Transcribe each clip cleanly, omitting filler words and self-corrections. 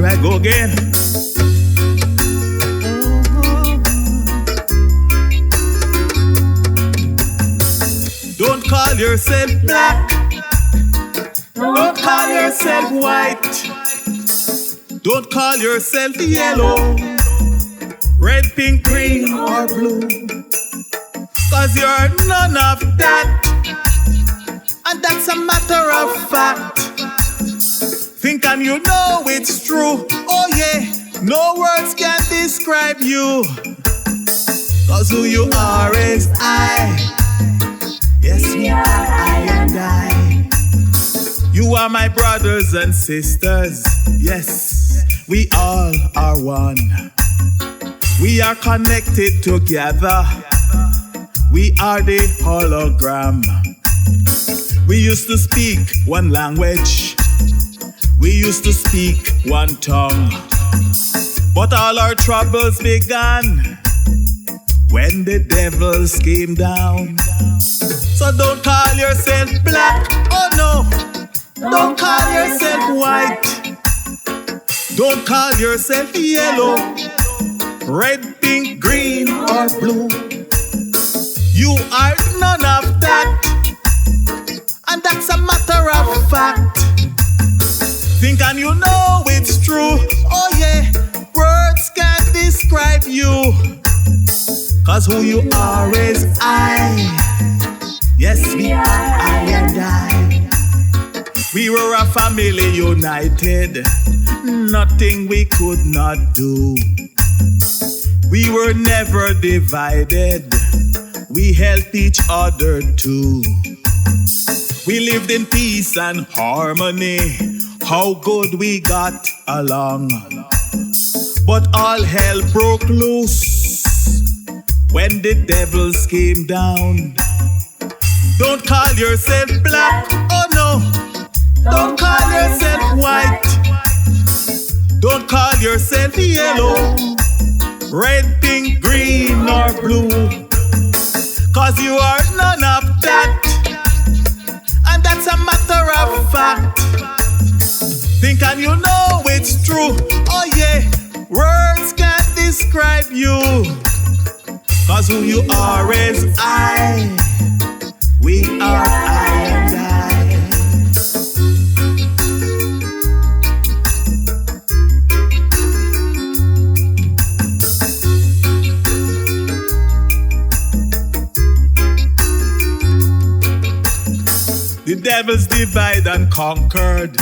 Here I go again. Don't call yourself black. Don't call yourself white. Don't call yourself yellow, red, pink, green, or blue. Cause you're none of that. And that's a matter of fact. Think and you know it's true. Oh yeah, no words can describe you. Cause who you are is I. Yes, we are I and I. You are my brothers and sisters. Yes, we all are one. We are connected together. We are the hologram. We used to speak one language. We used to speak one tongue. But all our troubles began when the devils came down. So don't call yourself black, oh no. Don't call yourself white. Don't call yourself yellow, red, pink, green, or blue. You are none of that. And that's a matter of fact. Think and you know it's true. Oh yeah, words can't describe you. Cause who you are is I. Yes, we are I and I. We were a family united. Nothing we could not do. We were never divided. We helped each other too. We lived in peace and harmony. How good we got along. But all hell broke loose when the devils came down. Don't call yourself black, oh no. Don't call yourself white. Don't call yourself yellow, red, pink, green, or blue. Cause you are none of that. And that's a matter of fact. Think and you know it's true. Oh yeah, words can't describe you. Cause who you are is I. We are I and I. The devils divide and conquered.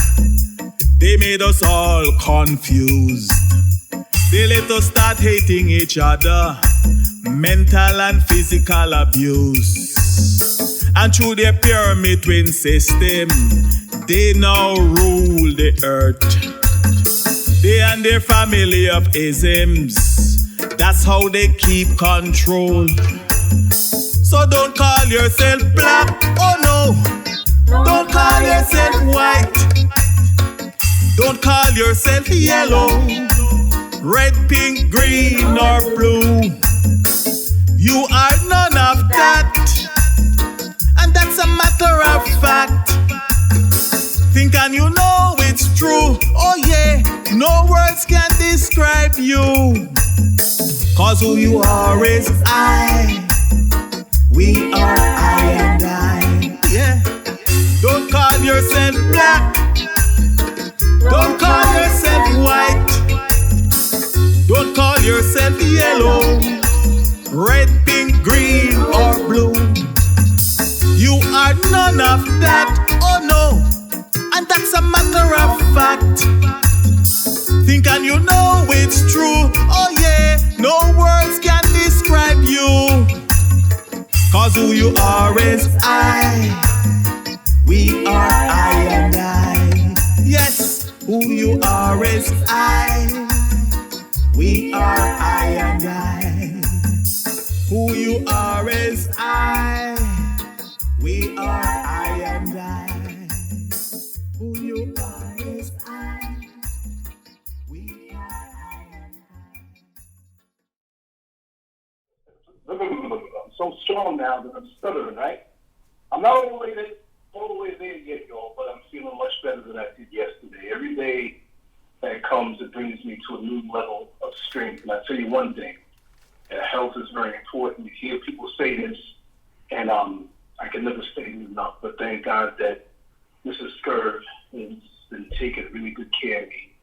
They made us all confused. They let us start hating each other. Mental and physical abuse. And through their pyramid twin system, they now rule the earth. They and their family of isms, that's how they keep control. So don't call yourself black, oh no. Don't call yourself white. Don't call yourself yellow, red, pink, green, or blue. You are none of that. And that's a matter of fact. Think and you know it's true. Oh yeah, no words can describe you. Cause who you are is I. We are I and I. Yeah. Don't call yourself black. Don't call yourself white. Don't call yourself yellow, red, pink, green, or blue. You are none of that, oh no. And that's a matter of fact. Think and you know it's true. Oh yeah, no words can describe you. Cause who you are is I. We are I and I. Yes, who you are is I. We are I and I. Who you are is I. We are I and I. Who you are is I. We are I and I. I'm so strong now that I'm stuttering, right? I'm not all the way there yet, y'all, but I'm feeling much better than I did yesterday. Every day that comes, it brings me to a new level of strength. And I tell you one thing, health is very important. You hear people say this, and I can never state it enough, but thank God that Mrs. Scurv has been taking really good care of me.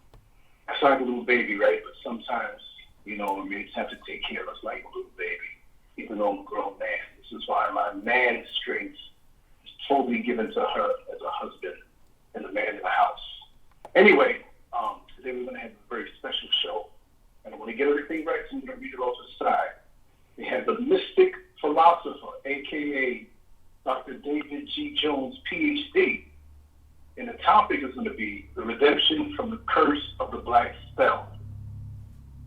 I sound like a little baby, right? But sometimes, mates have to take care of us like a little baby, even though I'm a grown man. This is why my man strength is totally given to her as a husband and the man in the house. Anyway, today we're going to have a very special show. And I want to get everything right, so I'm going to read it off to the side. We have the Mystic Philosopher, a.k.a. Dr. David G. Jones, Ph.D. And the topic is going to be the redemption from the curse of the black spell.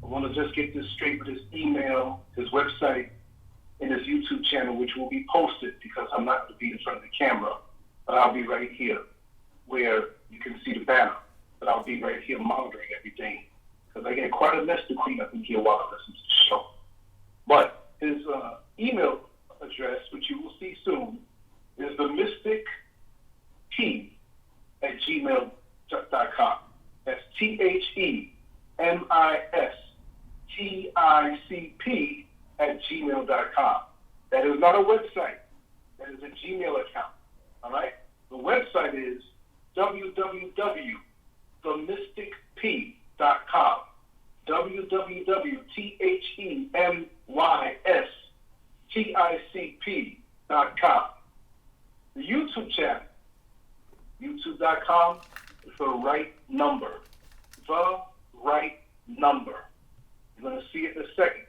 I want to just get this straight with his email, his website, and his YouTube channel, which will be posted because I'm not going to be in front of the camera, but I'll be right here where you can see the banner. But I'll be right here monitoring everything because I get quite a mess to clean up in here while I listen to the show. But his email address, which you will see soon, is the mysticp@gmail.com. That's THEMISTICP@gmail.com. That is not a website. That is a Gmail account. All right? The website is www.themysticp.com. www.themysticp.com. The YouTube channel, youtube.com, is the right number. The right number. You're going to see it in a second.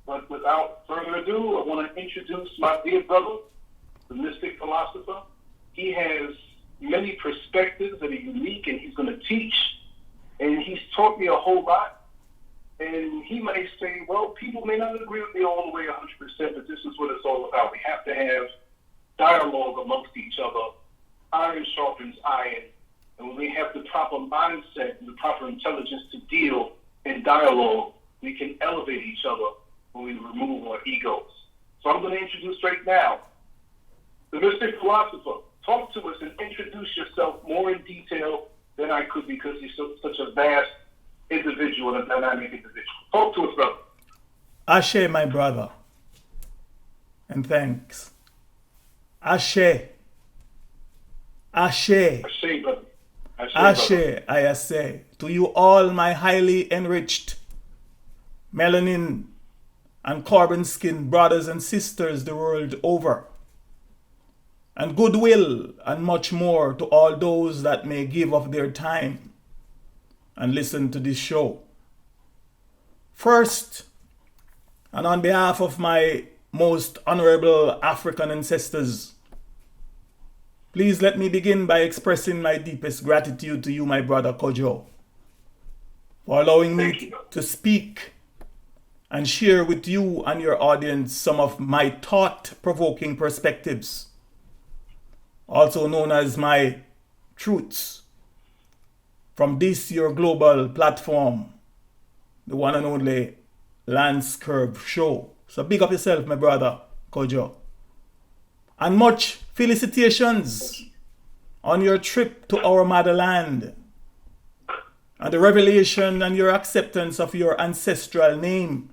But without further ado, I want to introduce my dear brother, the Mystic Philosopher. He has many perspectives that are unique, and he's going to teach. And he's taught me a whole lot. And he may say, well, people may not agree with me all the way 100%, but this is what it's all about. We have to have dialogue amongst each other. Iron sharpens iron. And when we have the proper mindset and the proper intelligence to deal in dialogue, we can elevate each other when we remove our egos. So I'm going to introduce right now the Mystic Philosopher. Talk to us and introduce yourself more in detail than I could because he's such a vast individual and a dynamic individual. Talk to us, brother. Ashe, my brother. And thanks. Ashe. Ashe. Ashe, brother. Ashe, I say. To you all, my highly enriched melanin and carbon skin brothers and sisters the world over. And goodwill and much more to all those that may give of their time and listen to this show. First, and on behalf of my most honorable African ancestors, please let me begin by expressing my deepest gratitude to you, my brother Kojo, for allowing me to speak and share with you and your audience some of my thought-provoking perspectives, also known as my truths, from this your global platform, the one and only LanceScurv Show. So big up yourself, my brother Kojo. And much felicitations on your trip to our motherland and the revelation and your acceptance of your ancestral name.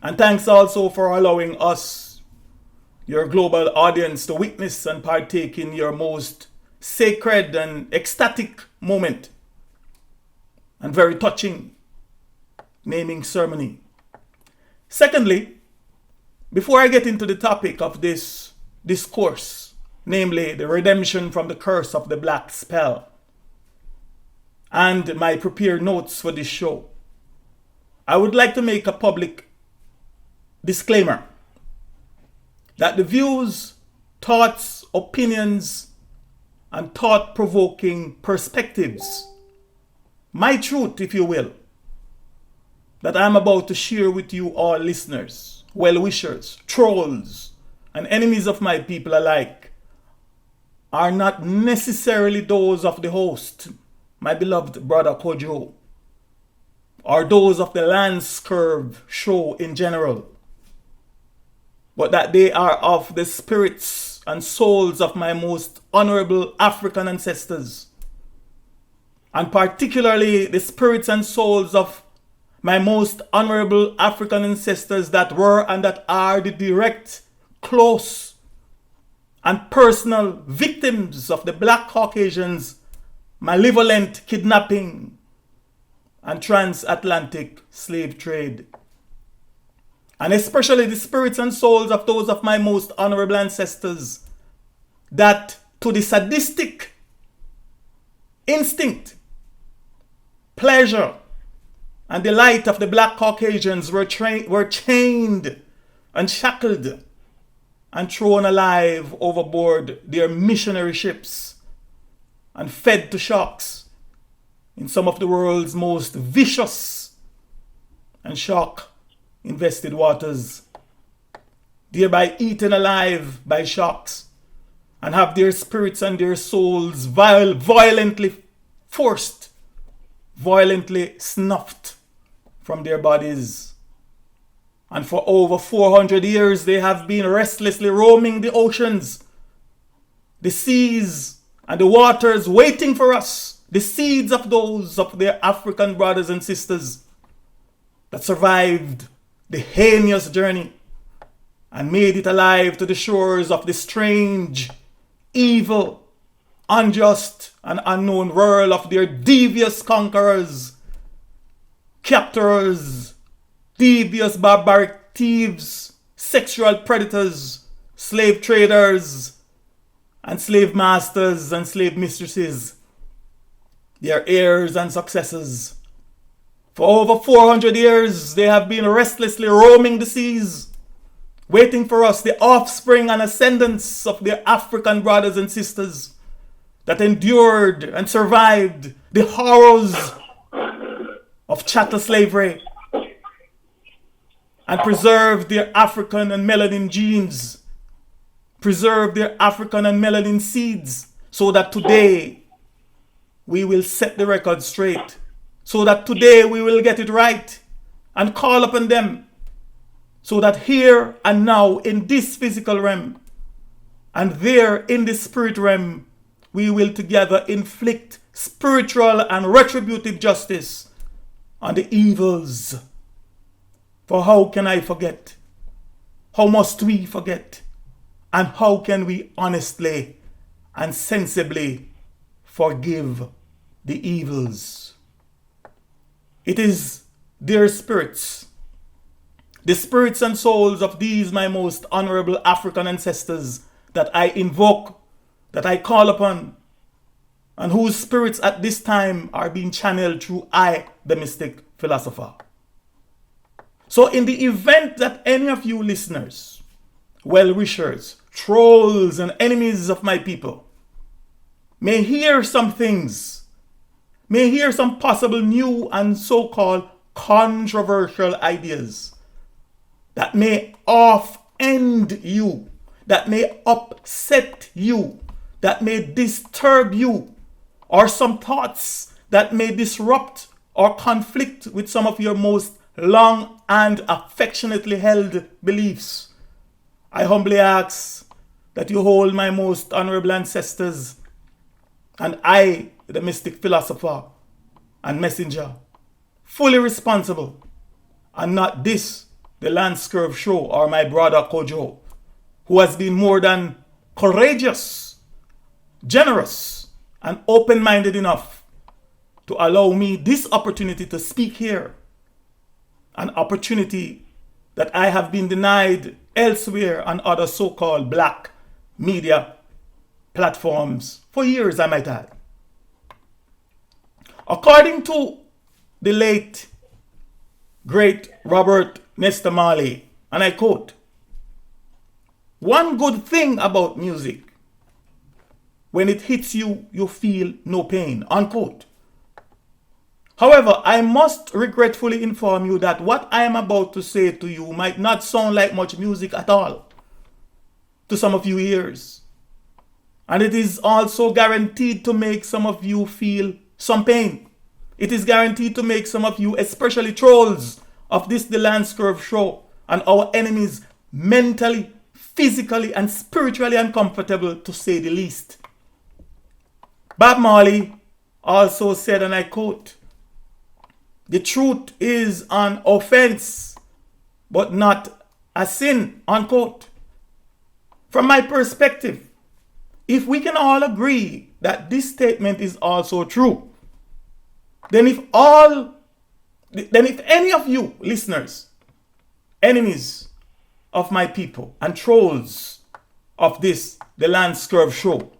And thanks also for allowing us, your global audience, to witness and partake in your most sacred and ecstatic moment and very touching naming ceremony. Secondly, before I get into the topic of this discourse, namely the redemption from the curse of the black spell, and my prepared notes for this show, I would like to make a public disclaimer that the views, thoughts, opinions, and thought-provoking perspectives, my truth, if you will, that I'm about to share with you all listeners, well-wishers, trolls, and enemies of my people alike, are not necessarily those of the host, my beloved brother Kojo, or those of the LanceScurv Show in general, but that they are of the spirits and souls of my most honorable African ancestors. and particularly the spirits and souls of my most honorable African ancestors that were and that are the direct, close, and personal victims of the Black Caucasians' malevolent kidnapping and transatlantic slave trade. And especially the spirits and souls of those of my most honorable ancestors that to the sadistic instinct, pleasure, and delight of the Black Caucasians were chained and shackled and thrown alive overboard their missionary ships and fed to sharks in some of the world's most vicious and shark-infested waters, thereby eaten alive by sharks and have their spirits and their souls violently forced, violently snuffed from their bodies. And for over 400 years, they have been restlessly roaming the oceans, the seas, and the waters, waiting for us, the seeds of those of their African brothers and sisters that survived the heinous journey and made it alive to the shores of the strange, evil, unjust, and unknown world of their devious conquerors, captors, devious barbaric thieves, sexual predators, slave traders, and slave masters and slave mistresses, their heirs and successors. For over 400 years, they have been restlessly roaming the seas, waiting for us, the offspring and ascendants of their African brothers and sisters that endured and survived the horrors of chattel slavery and preserved their African and melanin genes, preserved their African and melanin seeds, so that today we will set the record straight, so that today we will get it right and call upon them, so that here and now in this physical realm and there in the spirit realm, we will together inflict spiritual and retributive justice on the evils. For how can I forget? How must we forget? And how can we honestly and sensibly forgive the evils? It is their spirits, the spirits and souls of these my most honorable African ancestors that I invoke, that I call upon, and whose spirits at this time are being channeled through I, the Mystic Philosopher. So in the event that any of you listeners, well-wishers, trolls, and enemies of my people may hear some things, may hear some possible new and so-called controversial ideas that may offend you, that may upset you, that may disturb you, or some thoughts that may disrupt or conflict with some of your most long and affectionately held beliefs, I humbly ask that you hold my most honorable ancestors and I, the Mystic Philosopher and Messenger, fully responsible, and not this, the LanceScurv Show, or my brother Kojo, who has been more than courageous, generous, and open-minded enough to allow me this opportunity to speak here, an opportunity that I have been denied elsewhere on other so-called black media platforms for years, I might add. According to the late, great Robert Nesta Marley, and I quote, "One good thing about music, when it hits you, you feel no pain," unquote. However, I must regretfully inform you that what I am about to say to you might not sound like much music at all to some of you ears. And it is also guaranteed to make some of you feel some pain. It is guaranteed to make some of you, especially trolls of this the LanceScurv Show, and our enemies, mentally, physically, and spiritually uncomfortable, to say the least. Bob Marley also said, and I quote, "The truth is an offense, but not a sin," unquote. From my perspective, if we can all agree that this statement is also true, then if any of you listeners, enemies of my people and trolls of this, the LanceScurv Show,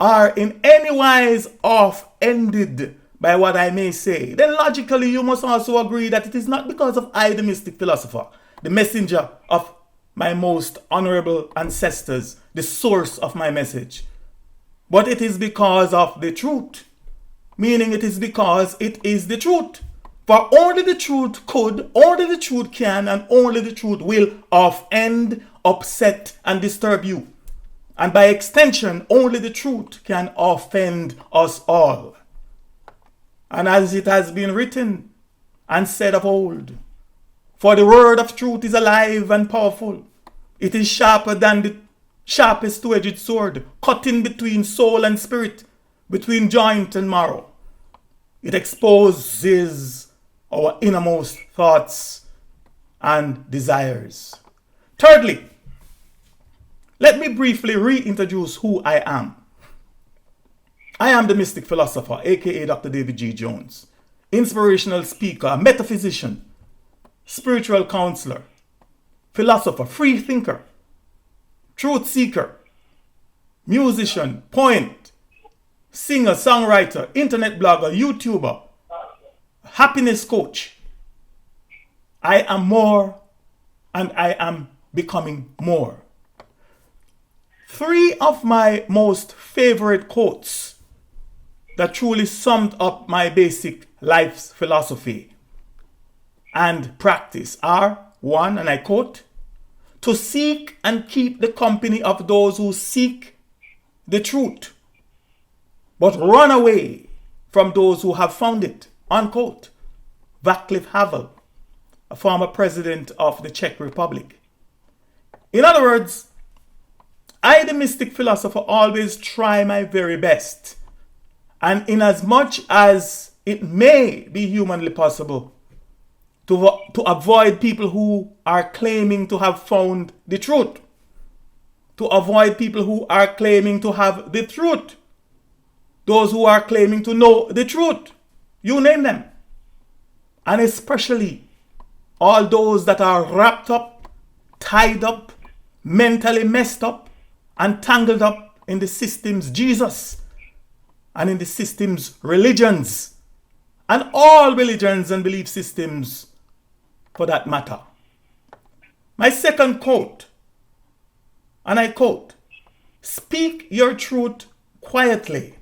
are in any wise offended by what I may say, then logically you must also agree that it is not because of I, the Mystic Philosopher, the messenger of my most honorable ancestors, the source of my message, but it is because of the truth. Meaning it is because it is the truth. For only the truth could, only the truth can, and only the truth will offend, upset, and disturb you. And by extension, only the truth can offend us all. And as it has been written and said of old, for the word of truth is alive and powerful. It is sharper than the sharpest two-edged sword, cutting between soul and spirit, between joint and marrow. It exposes our innermost thoughts and desires. Thirdly, let me briefly reintroduce who I am. I am the Mystic Philosopher, aka Dr. David G. Jones, inspirational speaker, metaphysician, spiritual counselor, philosopher, free thinker, truth seeker, musician, poet, singer, songwriter, internet blogger, YouTuber, happiness coach. I am more and I am becoming more. 3 of my most favorite quotes that truly summed up my basic life's philosophy and practice are, 1, and I quote, "To seek and keep the company of those who seek the truth, but run away from those who have found it," unquote. Václav Havel, a former president of the Czech Republic. In other words, I, the Mystic Philosopher, always try my very best, and in as much as it may be humanly possible, to avoid people who are claiming to have found the truth, to avoid people who are claiming to have the truth, those who are claiming to know the truth, you name them, and especially all those that are wrapped up, tied up, mentally messed up, and tangled up in the system's Jesus and in the system's religions and all religions and belief systems for that matter. My second quote, and I quote, "Speak your truth quietly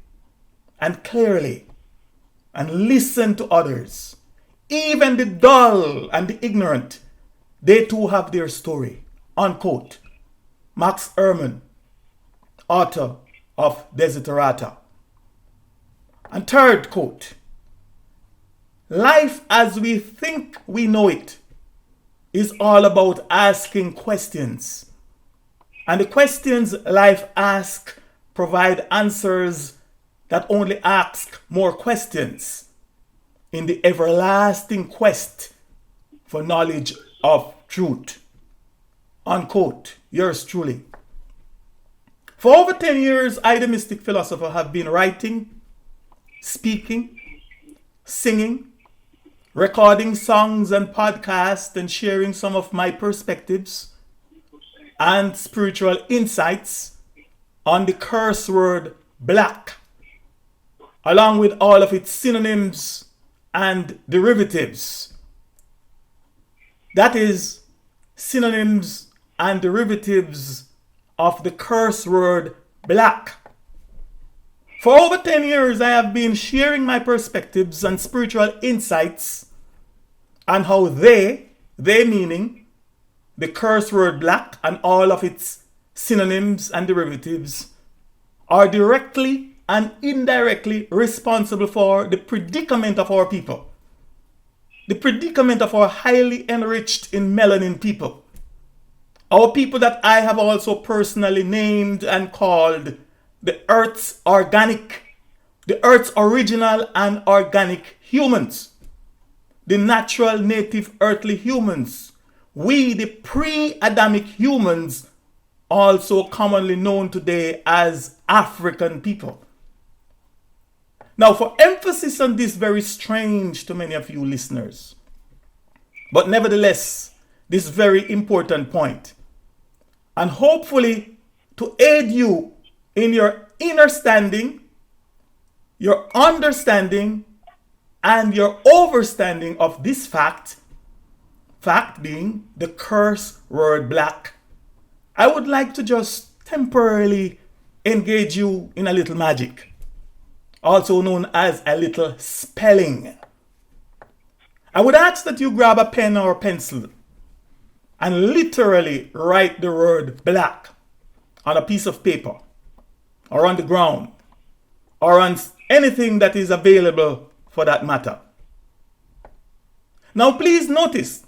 and clearly and listen to others. Even the dull and the ignorant, they too have their story," unquote. Max Ehrmann, author of Desiderata. And third quote, "Life as we think we know it is all about asking questions. And the questions life asks provide answers that only ask more questions in the everlasting quest for knowledge of truth." Unquote. Yours truly. For over 10 years, I, the Mystic Philosopher, have been writing, speaking, singing, recording songs and podcasts, and sharing some of my perspectives and spiritual insights on the curse word black, along with all of its synonyms and derivatives. That is, synonyms and derivatives of the curse word black. For over 10 years, I have been sharing my perspectives and spiritual insights on how they meaning the curse word black and all of its synonyms and derivatives, are directly and indirectly responsible for the predicament of our people, the predicament of our highly enriched in melanin people, our people that I have also personally named and called the Earth's organic the Earth's original and organic humans, the natural native earthly humans, we the pre-Adamic humans, also commonly known today as African people. Now, for emphasis on this very strange to many of you listeners, but nevertheless, this very important point, and hopefully to aid you in your understanding, and your overstanding of this fact being the curse word black, I would like to just temporarily engage you in a little magic, also known as a little spelling. I would ask that you grab a pen or a pencil and literally write the word black on a piece of paper or on the ground or on anything that is available for that matter. Now please notice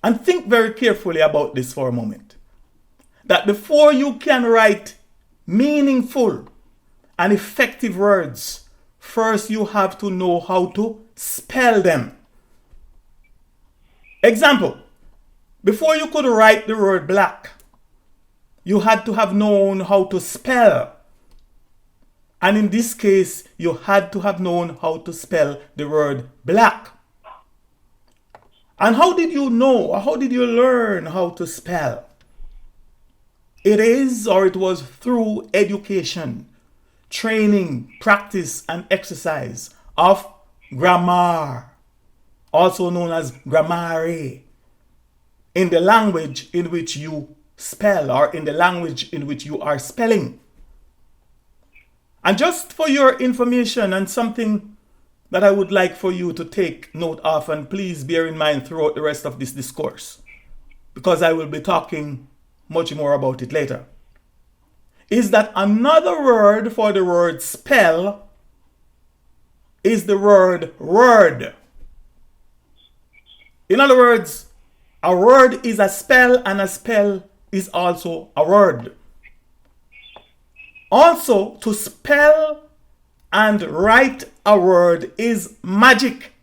and think very carefully about this for a moment, that before you can write meaningful and effective words, first you have to know how to spell them. Example, before you could write the word black, you had to have known how to spell. And in this case, you had to have known how to spell the word black. And how did you know, or how did you learn how to spell? It was through education, training, practice, and exercise of grammar, also known as grammare, in the language in which you spell, or in the language in which you are spelling. And just for your information, and something that I would like for you to take note of, and please bear in mind throughout the rest of this discourse, because I will be talking much more about it later, is that another word for the word spell is the word word. In other words, a word is a spell, and a spell is also a word. Also, to spell and write a word is magic.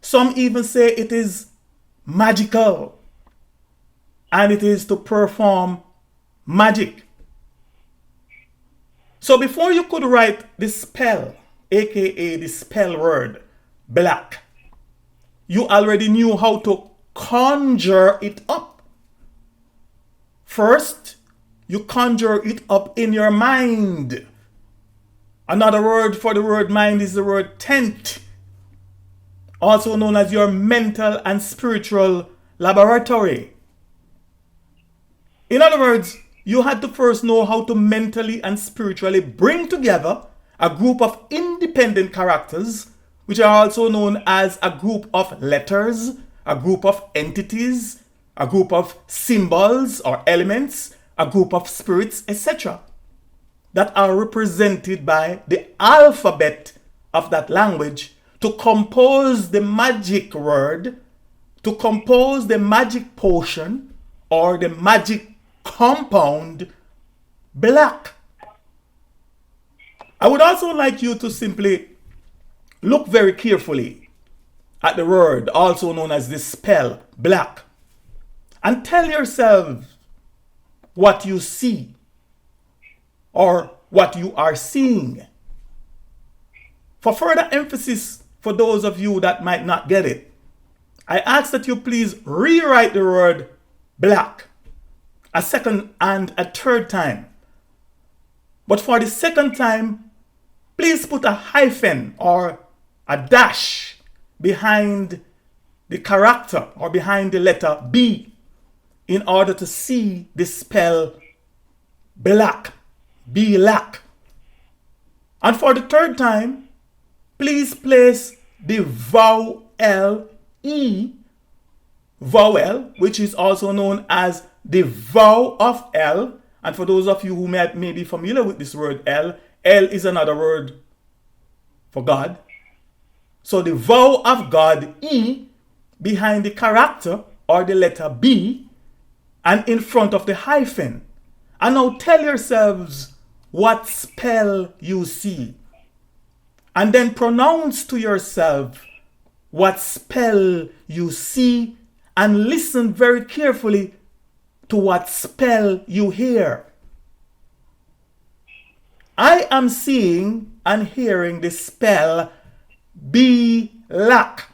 Some even say it is magical, and it is to perform magic. So before you could write the spell, aka the spell word, black, you already knew how to conjure it up. First, you conjure it up in your mind. Another word for the word mind is the word tent, also known as your mental and spiritual laboratory. In other words, you had to first know how to mentally and spiritually bring together a group of independent characters, which are also known as a group of letters, a group of entities, a group of symbols or elements, a group of spirits, etc., that are represented by the alphabet of that language to compose the magic word, to compose the magic potion, or the magic compound black. I would also like you to simply look very carefully at the word, also known as the spell black, and tell yourself what you see or what you are seeing. For further emphasis, for those of you that might not get it, I ask that you please rewrite the word black a second and a third time. But for the second time, please put a hyphen or a dash behind the character or behind the letter B in order to see the spell black, B-lack. And for the third time, please place the vowel E, vowel, which is also known as the vowel of L. And for those of you who may be familiar with this word L, L is another word for God. So the vowel of God, E, behind the character or the letter B, and in front of the hyphen. And now tell yourselves what spell you see. And then pronounce to yourself what spell you see, and listen very carefully to what spell you hear. I am seeing and hearing the spell Be-Lak.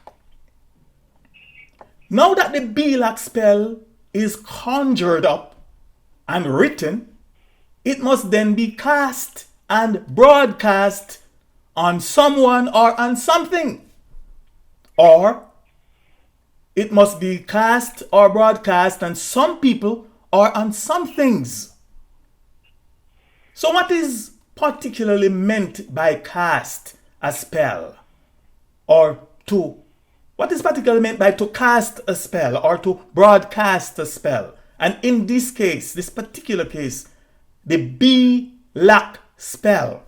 Now that the Be-Lak spell is conjured up and written, it must then be cast and broadcast on someone or on something. Or it must be cast or broadcast on some people or on some things. So what is particularly meant by cast a spell? Or what is particularly meant by to cast a spell or to broadcast a spell? And in this case, this particular case, the Be-Lak spell.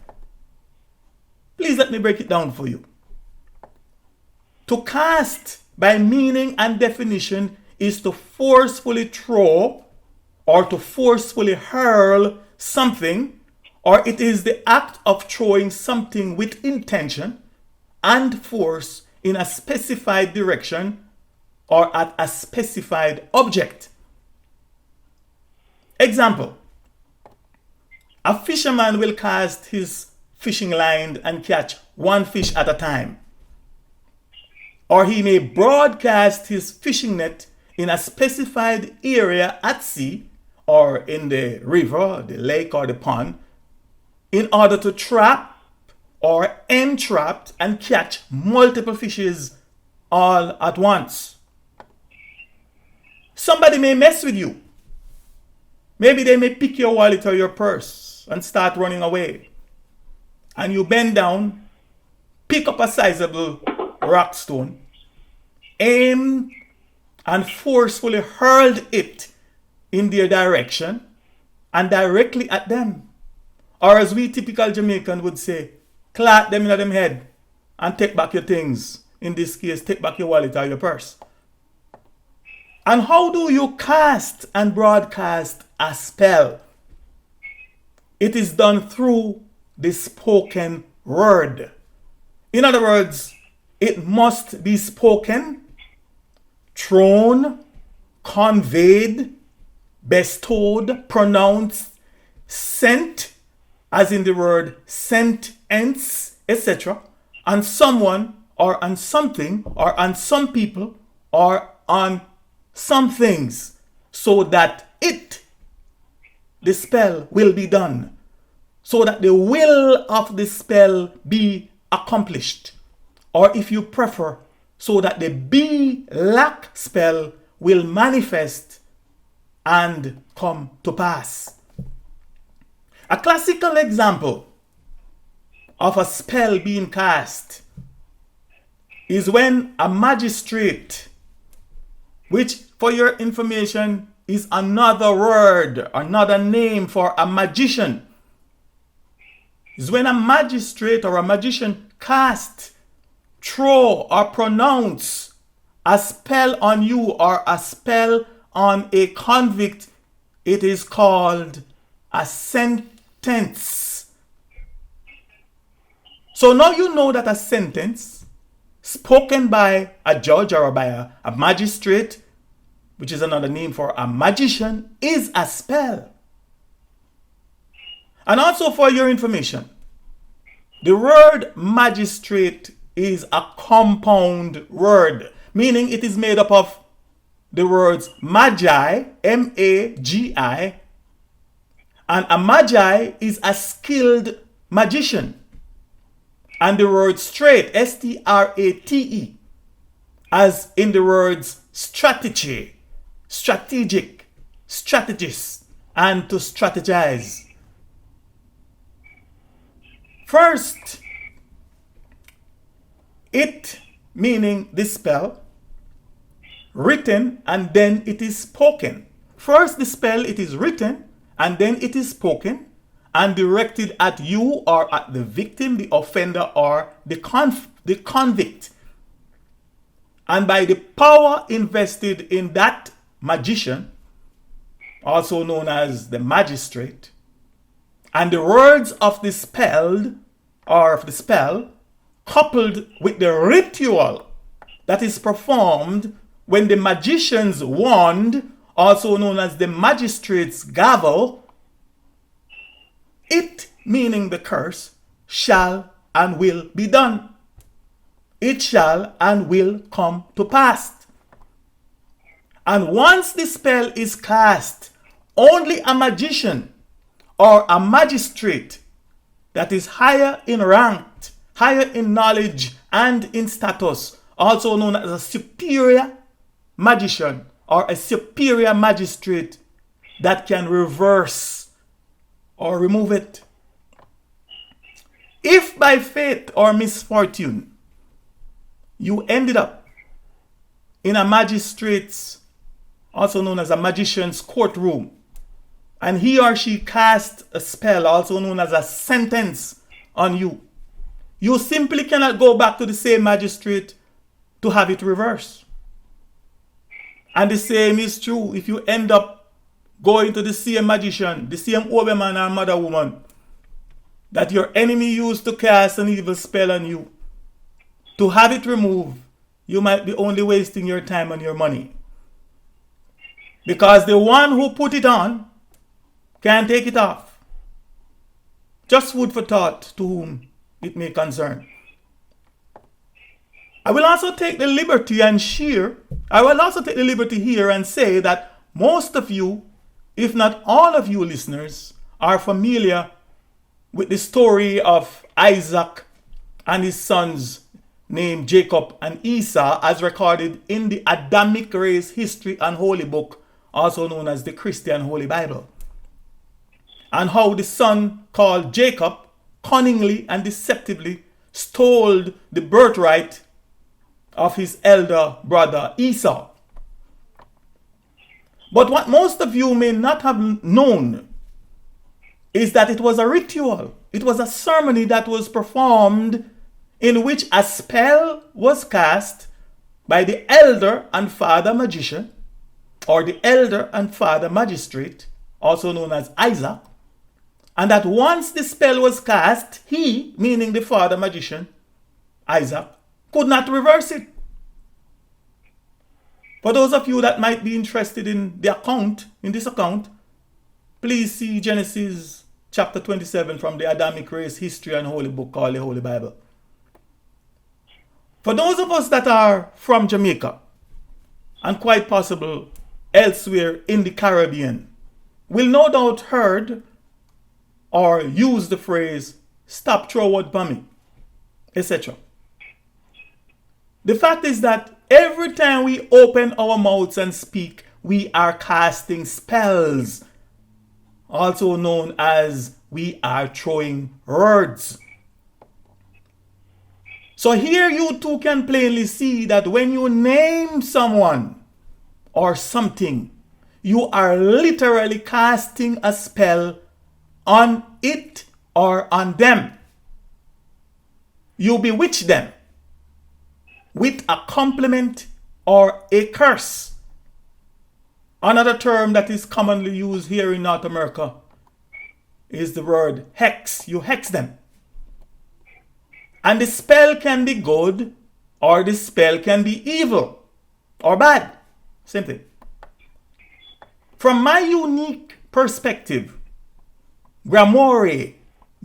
Please let me break it down for you. To cast, by meaning and definition, is to forcefully throw or to forcefully hurl something, or it is the act of throwing something with intention and force in a specified direction or at a specified object. Example: a fisherman will cast his fishing line and catch one fish at a time. Or he may broadcast his fishing net in a specified area at sea or in the river, the lake, or the pond in order to trap or entrap and catch multiple fishes all at once. Somebody may mess with you. Maybe they may pick your wallet or your purse and start running away. And you bend down, pick up a sizable rock stone, aim and forcefully hurled it in their direction and directly at them. Or as we typical Jamaican would say, clap them in them head and take back your things. In this case, take back your wallet or your purse. And how do you cast and broadcast a spell? It is done through the spoken word. In other words, it must be spoken, thrown, conveyed, bestowed, pronounced, sent, as in the word sentence, etc., on someone or on something or on some people or on some things, so that the spell will be done, so that the will of the spell be accomplished. Or if you prefer, so that the Be-Lak spell will manifest and come to pass. A classical example of a spell being cast is when a magistrate, which for your information is another word, another name for a magician, is when a magistrate or a magician cast, throw, or pronounce a spell on you or a spell on a convict. It is called a sentence. So now you know that a sentence spoken by a judge or by a magistrate, which is another name for a magician, is a spell. And also for your information, the word magistrate is a compound word, meaning it is made up of the words magi, M-A-G-I, and a magi is a skilled magician, and the word straight, S-T-R-A-T-E, as in the words strategy, strategic, strategist, and to strategize. First, it meaning this spell, written, and then it is spoken. First the spell, it is written, and then it is spoken and directed at you or at the victim, the offender, or the convict. And by the power invested in that magician, also known as the magistrate, And the words of the spell, coupled with the ritual that is performed when the magician's wand, also known as the magistrate's gavel, it, meaning the curse, shall and will be done. It shall and will come to pass. And once the spell is cast, only a magician or a magistrate that is higher in rank, higher in knowledge and in status, also known as a superior magician or a superior magistrate, that can reverse or remove it. If by fate or misfortune you ended up in a magistrate's, also known as a magician's courtroom, and he or she cast a spell, also known as a sentence, on you, you simply cannot go back to the same magistrate to have it reversed. And the same is true if you end up going to the same magician, the same woman or mother woman that your enemy used to cast an evil spell on you. To have it removed, you might be only wasting your time and your money. Because the one who put it on can't take it off. Just food for thought to whom it may concern. I will also take the liberty here and say that most of you, if not all of you listeners, are familiar with the story of Isaac and his sons named Jacob and Esau, as recorded in the Adamic race history and holy book, also known as the Christian Holy Bible. And how the son called Jacob cunningly and deceptively stole the birthright of his elder brother Esau. But what most of you may not have known is that it was a ritual. It was a ceremony that was performed in which a spell was cast by the elder and father magician, or the elder and father magistrate, also known as Isaac, and that once the spell was cast, he, meaning the father magician, Isaac, could not reverse it. For those of you that might be interested in this account, please see Genesis chapter 27 from the Adamic race history and holy book called the Holy Bible. For those of us that are from Jamaica, and quite possible elsewhere in the Caribbean, will no doubt heard or use the phrase, "stop, throw what bummy," etc. The fact is that every time we open our mouths and speak, we are casting spells, also known as we are throwing words. So here you too can plainly see that when you name someone or something, you are literally casting a spell on it or on them. You bewitch them with a compliment or a curse. Another term that is commonly used here in North America is the word hex. You hex them. And the spell can be good, or the spell can be evil or bad. Same thing. From my unique perspective, grammar,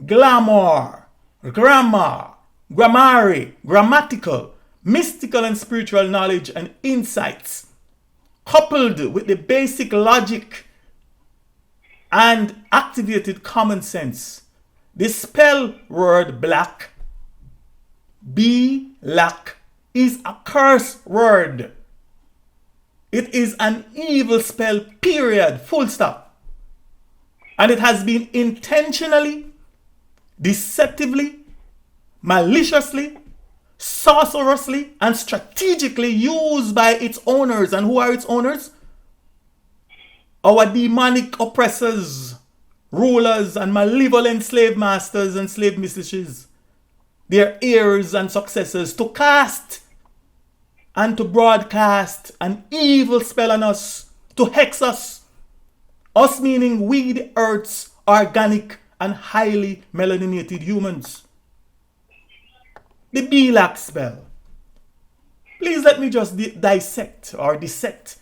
glamour, grammar, grammary, grammatical, mystical and spiritual knowledge and insights, coupled with the basic logic and activated common sense, the spell word black, B-lack, is a curse word. It is an evil spell, period, full stop. And it has been intentionally, deceptively, maliciously, sorcerously, and strategically used by its owners. And who are its owners? Our demonic oppressors, rulers, and malevolent slave masters and slave mistresses, their heirs and successors, to cast and to broadcast an evil spell on us, to hex us. Us meaning we, the earth's organic and highly melaninated humans. The BLAC spell. Please let me just dissect or dissect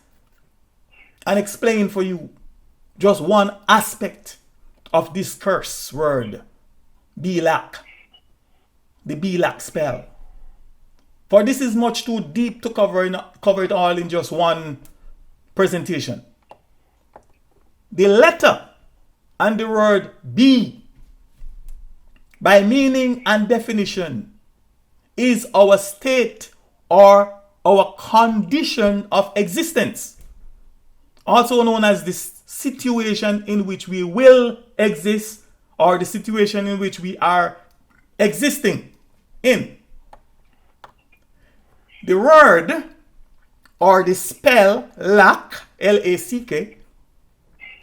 and explain for you just one aspect of this curse word, BLAC, the BLAC spell. For this is much too deep to cover it all in just one presentation. The letter and the word B, by meaning and definition, is our state or our condition of existence, also known as the situation in which we will exist or the situation in which we are existing in. The word or the spell lack, L-A-C-K,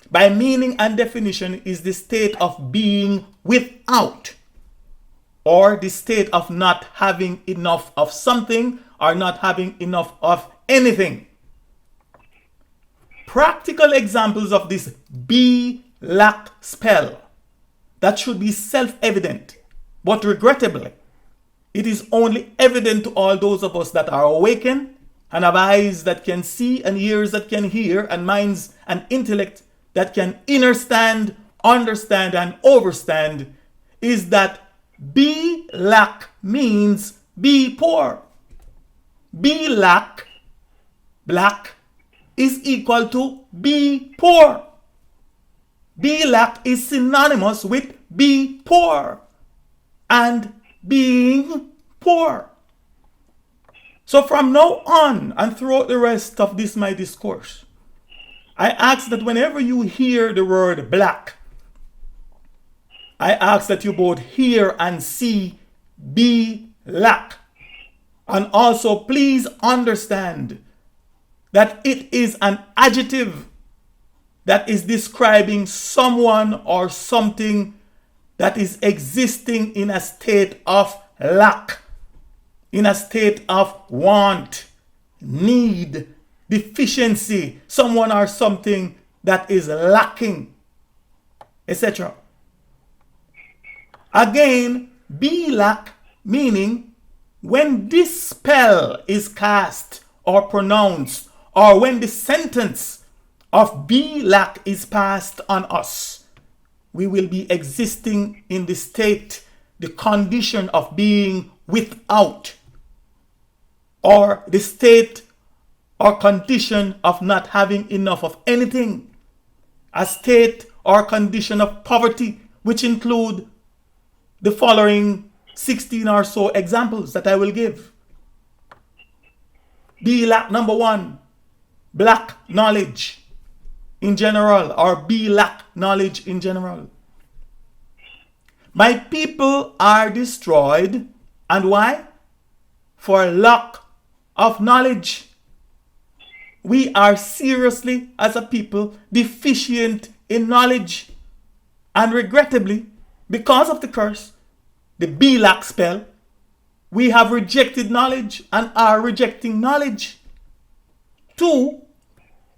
by meaning and definition is the state of being without, or the state of not having enough of something or not having enough of anything. Practical examples of this BLAC spell that should be self-evident, but regrettably, it is only evident to all those of us that are awakened and have eyes that can see and ears that can hear and minds and intellect that can understand, and overstand, is that BLAC means be poor. BLAC, black, is equal to be poor. BLAC is synonymous with be poor and being poor. So from now on and throughout the rest of this my discourse, I ask that whenever you hear the word black, I ask that you both hear and see BLAC. And also please understand that it is an adjective that is describing someone or something that is existing in a state of lack, in a state of want, need, deficiency, someone or something that is lacking, etc. Again, BLAC meaning when this spell is cast or pronounced, or when the sentence of BLAC is passed on us, we will be existing in the state, the condition of being without, or the state or condition of not having enough of anything, a state or condition of poverty, which include the following 16 or so examples that I will give. BLAC number 1, black knowledge in general, or BLAC knowledge in general. My people are destroyed, and why? For lack of knowledge. We are seriously, as a people, deficient in knowledge. And regrettably, because of the curse, the BLAC spell, we have rejected knowledge and are rejecting knowledge. 2,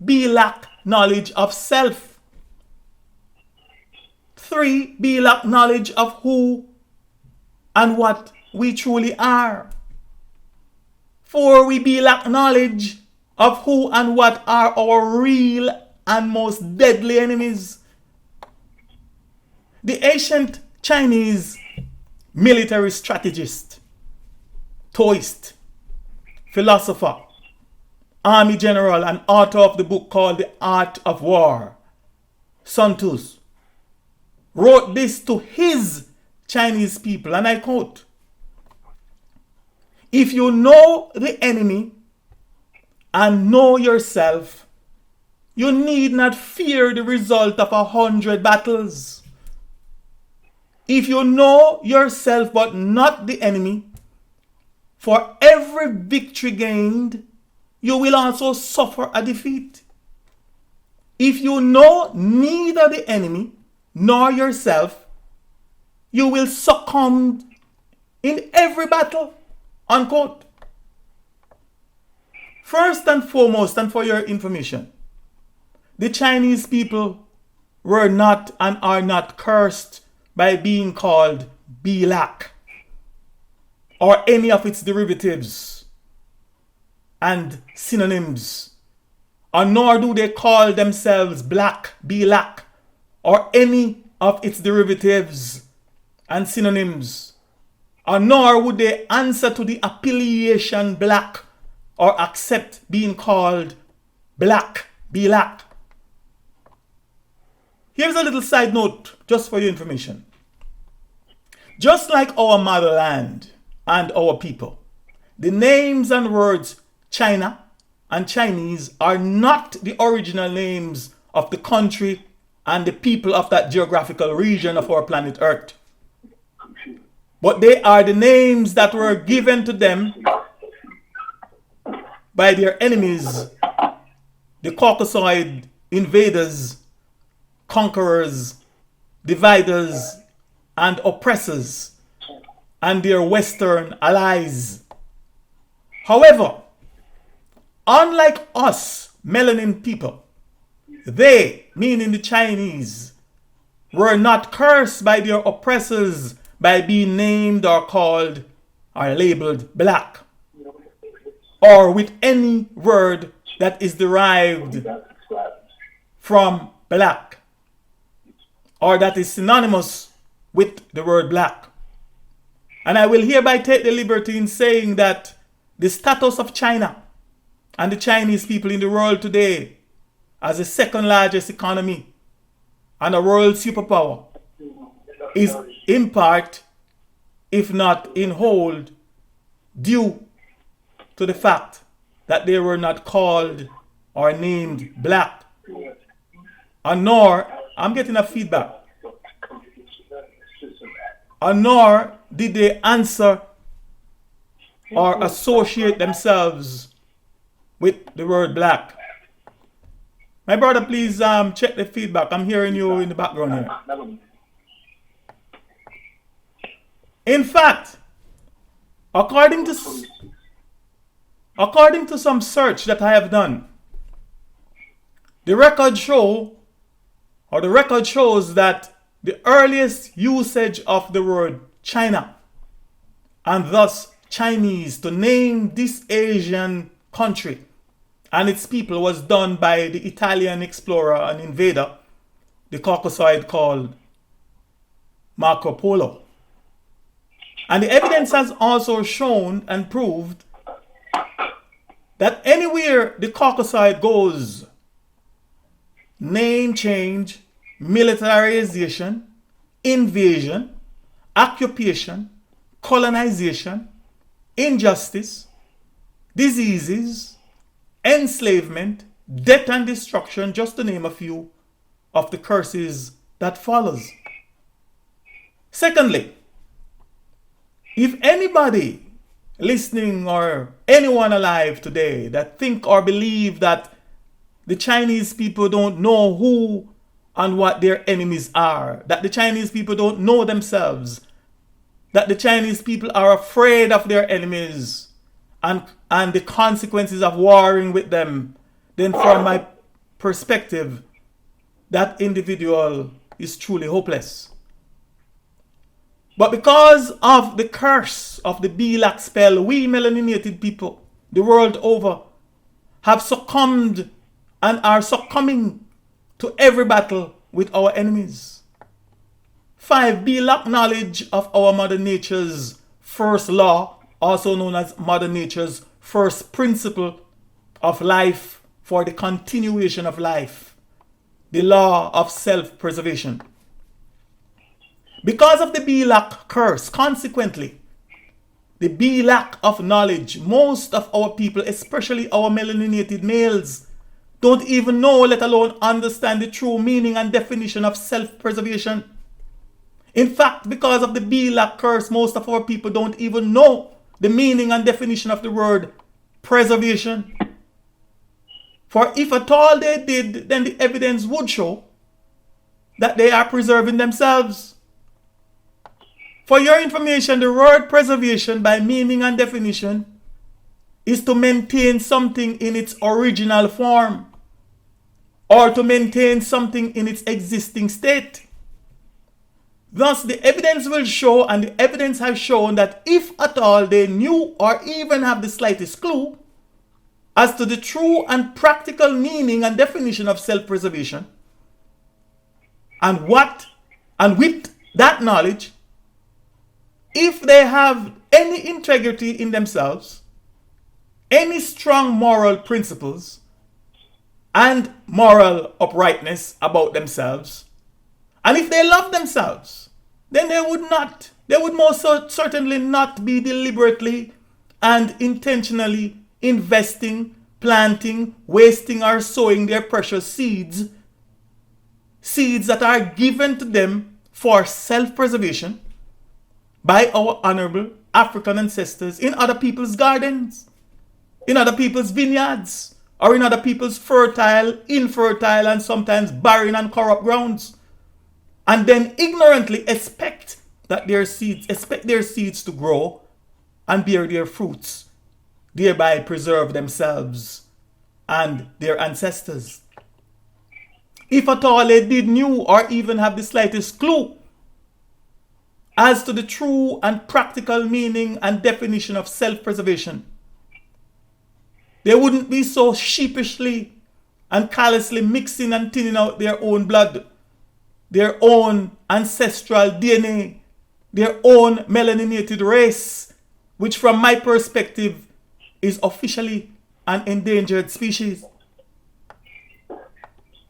BLAC knowledge of self. 3, BLAC knowledge of who and what we truly are. 4, we BLAC knowledge of who and what are our real and most deadly enemies. The ancient Chinese military strategist, Taoist, philosopher, army general, and author of the book called The Art of War, Sun Tzu, wrote this to his Chinese people, and I quote, "If you know the enemy and know yourself, you need not fear the result of 100 battles. If you know yourself but not the enemy, for every victory gained, you will also suffer a defeat. If you know neither the enemy nor yourself, you will succumb in every battle." Unquote. First and foremost, and for your information, the Chinese people were not and are not cursed by being called black or any of its derivatives and synonyms, or nor do they call themselves black, or any of its derivatives and synonyms, or nor would they answer to the affiliation black or accept being called black. Here's a little side note just for your information. Just like our motherland and our people, the names and words China and Chinese are not the original names of the country and the people of that geographical region of our planet Earth. But they are the names that were given to them by their enemies, the Caucasoid invaders, conquerors, dividers, and oppressors, and their Western allies. However, unlike us, melanin people, they, meaning the Chinese, were not cursed by their oppressors by being named or called or labeled black, or with any word that is derived from black, or that is synonymous with the word black. And I will hereby take the liberty in saying that the status of China and the Chinese people in the world today as the second largest economy and a world superpower is in part, if not in whole, due to the fact that they were not called or named black, and nor, I'm getting a feedback, and nor did they answer or associate themselves with the word black. My brother, please check the feedback. I'm hearing you in the background here. In fact, according to some search that I have done, the record shows that the earliest usage of the word China, and thus Chinese, to name this Asian country and its people was done by the Italian explorer and invader, the Caucasoid called Marco Polo. And the evidence has also shown and proved that anywhere the Caucasoid goes, name change, militarization, invasion, occupation, colonization, injustice, diseases, enslavement, death and destruction, just to name a few of the curses that follows. Secondly, if anybody listening or anyone alive today that think or believe that the Chinese people don't know who and what their enemies are, that the Chinese people don't know themselves, that the Chinese people are afraid of their enemies and the consequences of warring with them, then from my perspective, that individual is truly hopeless. But because of the curse of the black spell, we melaninated people the world over have succumbed and are succumbing to every battle with our enemies. 5. Black knowledge of our Mother Nature's first law, also known as Mother Nature's first principle of life for the continuation of life, the law of self-preservation. Because of the black curse, consequently, the lack of knowledge, most of our people, especially our melaninated males, don't even know, let alone understand the true meaning and definition of self-preservation. In fact, because of the black curse, most of our people don't even know the meaning and definition of the word preservation. For if at all they did, then the evidence would show that they are preserving themselves. For your information, the word preservation by meaning and definition is to maintain something in its original form or to maintain something in its existing state. Thus, the evidence will show, and the evidence has shown, that if at all they knew or even have the slightest clue as to the true and practical meaning and definition of self-preservation, and with that knowledge, if they have any integrity in themselves, any strong moral principles, and moral uprightness about themselves, and if they love themselves, then they would most certainly not be deliberately and intentionally investing, planting, wasting, or sowing their precious seeds that are given to them for self-preservation by our honorable African ancestors in other people's gardens, in other people's vineyards, or in other people's fertile, infertile, and sometimes barren and corrupt grounds, and then ignorantly expect their seeds to grow and bear their fruits, thereby preserve themselves and their ancestors. If at all they did knew or even have the slightest clue as to the true and practical meaning and definition of self-preservation, they wouldn't be so sheepishly and callously mixing and thinning out their own blood, their own ancestral DNA, their own melaninated race, which from my perspective is officially an endangered species.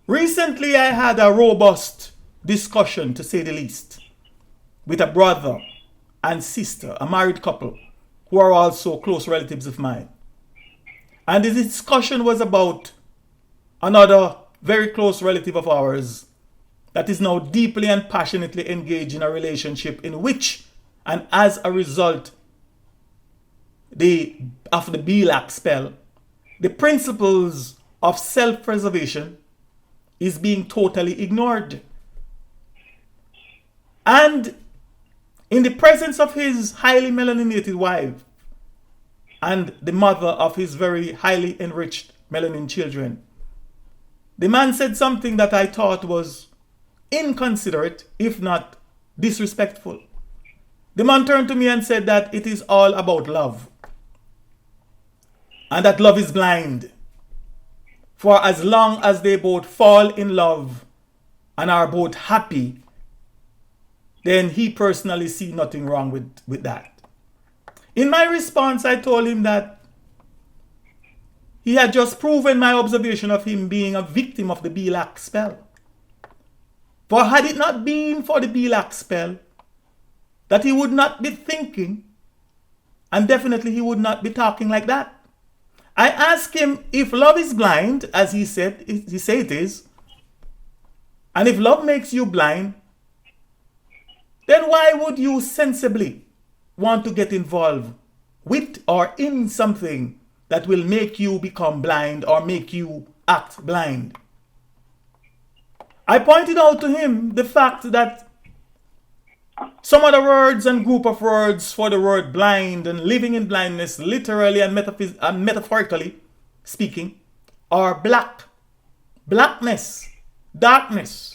Recently, I had a robust discussion, to say the least, with a brother and sister, a married couple, who are also close relatives of mine. And the discussion was about another very close relative of ours that is now deeply and passionately engaged in a relationship in which, and as a result of the BLAC spell, the principles of self-preservation is being totally ignored. And in the presence of his highly melaninated wife and the mother of his very highly enriched melanin children, the man said something that I thought was inconsiderate, if not disrespectful. The man turned to me and said that it is all about love, and that love is blind. For as long as they both fall in love and are both happy, then he personally sees nothing wrong with that. In my response, I told him that he had just proven my observation of him being a victim of the BLAC spell. For had it not been for the BLAC spell, that he would not be thinking, and definitely he would not be talking like that. I asked him if love is blind, as he said it is, and if love makes you blind, then why would you sensibly want to get involved with or in something that will make you become blind or make you act blind? I pointed out to him the fact that some of the words and group of words for the word blind and living in blindness, literally and metaphorically speaking, are black, blackness, darkness,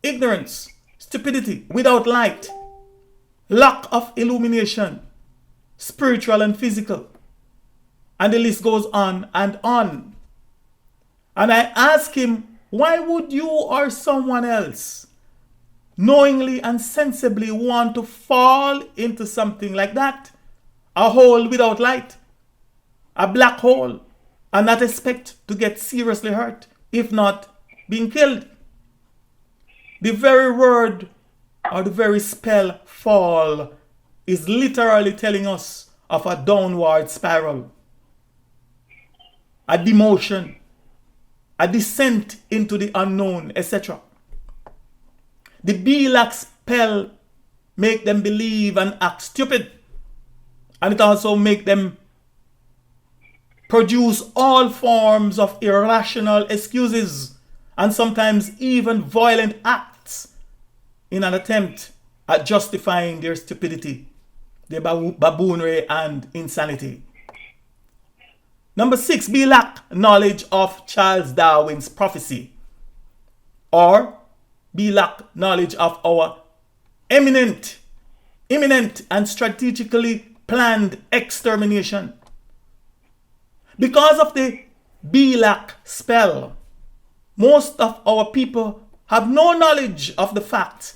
ignorance, stupidity, without light, lack of illumination, spiritual and physical. And the list goes on and on. And I ask him, why would you or someone else knowingly and sensibly want to fall into something like that? A hole without light, a black hole, and not expect to get seriously hurt, if not being killed. The very word or the very spell fall is literally telling us of a downward spiral, a demotion, a descent into the unknown, etc. The BLAC spell make them believe and act stupid. And it also make them produce all forms of irrational excuses and sometimes even violent acts in an attempt at justifying their stupidity, their baboonry and insanity. Number 6, BLAC knowledge of Charles Darwin's prophecy, or BLAC knowledge of our imminent and strategically planned extermination. Because of the Belak spell, most of our people have no knowledge of the fact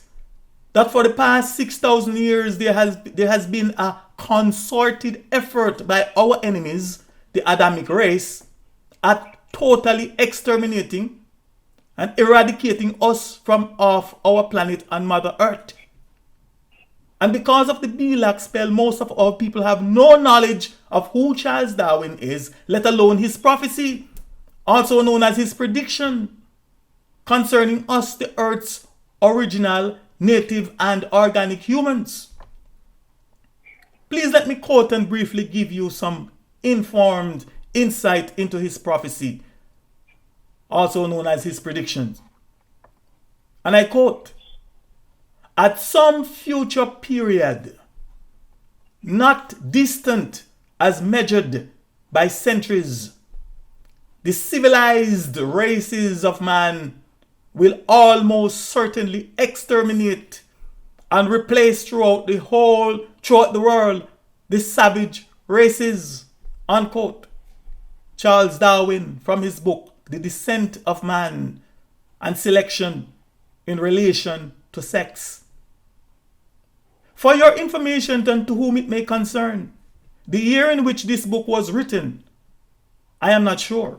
that for the past 6,000 years there has been a concerted effort by our enemies, the Adamic race, at totally exterminating and eradicating us from off our planet and Mother Earth. And because of the Belak spell, most of our people have no knowledge of who Charles Darwin is, let alone his prophecy, also known as his prediction concerning us, the Earth's original, native, and organic humans. Please let me quote and briefly give you some informed insight into his prophecy, also known as his predictions. And I quote, "At some future period, not distant as measured by centuries, the civilized races of man will almost certainly exterminate and replace throughout the world the savage races," unquote. Charles Darwin, from his book The Descent of Man and Selection in Relation to Sex. For your information and to whom it may concern, the year in which this book was written, I am not sure.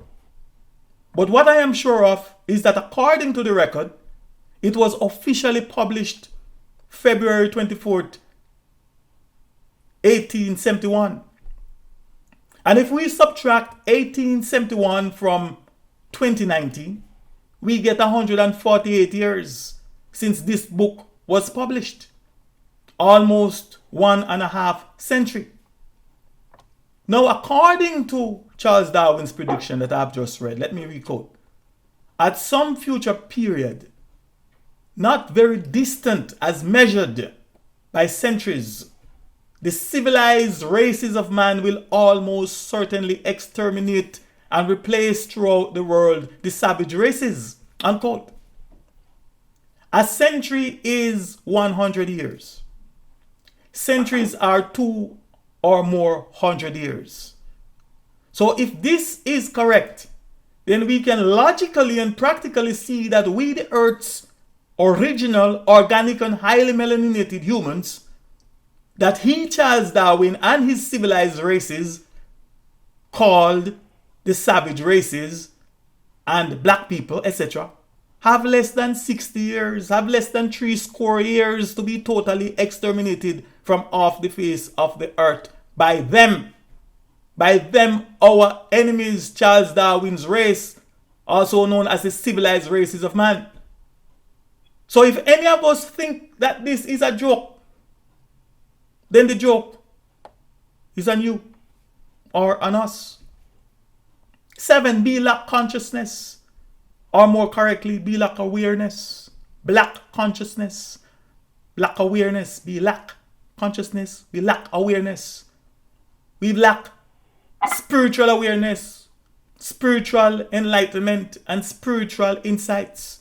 But what I am sure of is that according to the record, it was officially published February 24th, 1871. And if we subtract 1871 from 2019, we get 148 years since this book was published. Almost 1.5 centuries. Now, according to Charles Darwin's prediction that I've just read, let me requote. "At some future period, not very distant as measured by centuries, the civilized races of man will almost certainly exterminate and replace throughout the world the savage races," unquote. A century is 100 years. Centuries are 2 or more 100 years. So if this is correct, then we can logically and practically see that we, the Earth's original, organic, and highly melaninated humans, that he, Charles Darwin, and his civilized races, called the savage races, and black people, etc., have less than 60 years, have less than 70 years to be totally exterminated from off the face of the earth by them. By them, our enemies, Charles Darwin's race, also known as the civilized races of man. So if any of us think that this is a joke, then the joke is on you or on us. 7, Belak consciousness, or more correctly, Belak awareness. Black consciousness, black awareness, Belak consciousness, we lack awareness. We lack spiritual awareness, spiritual enlightenment, and spiritual insights.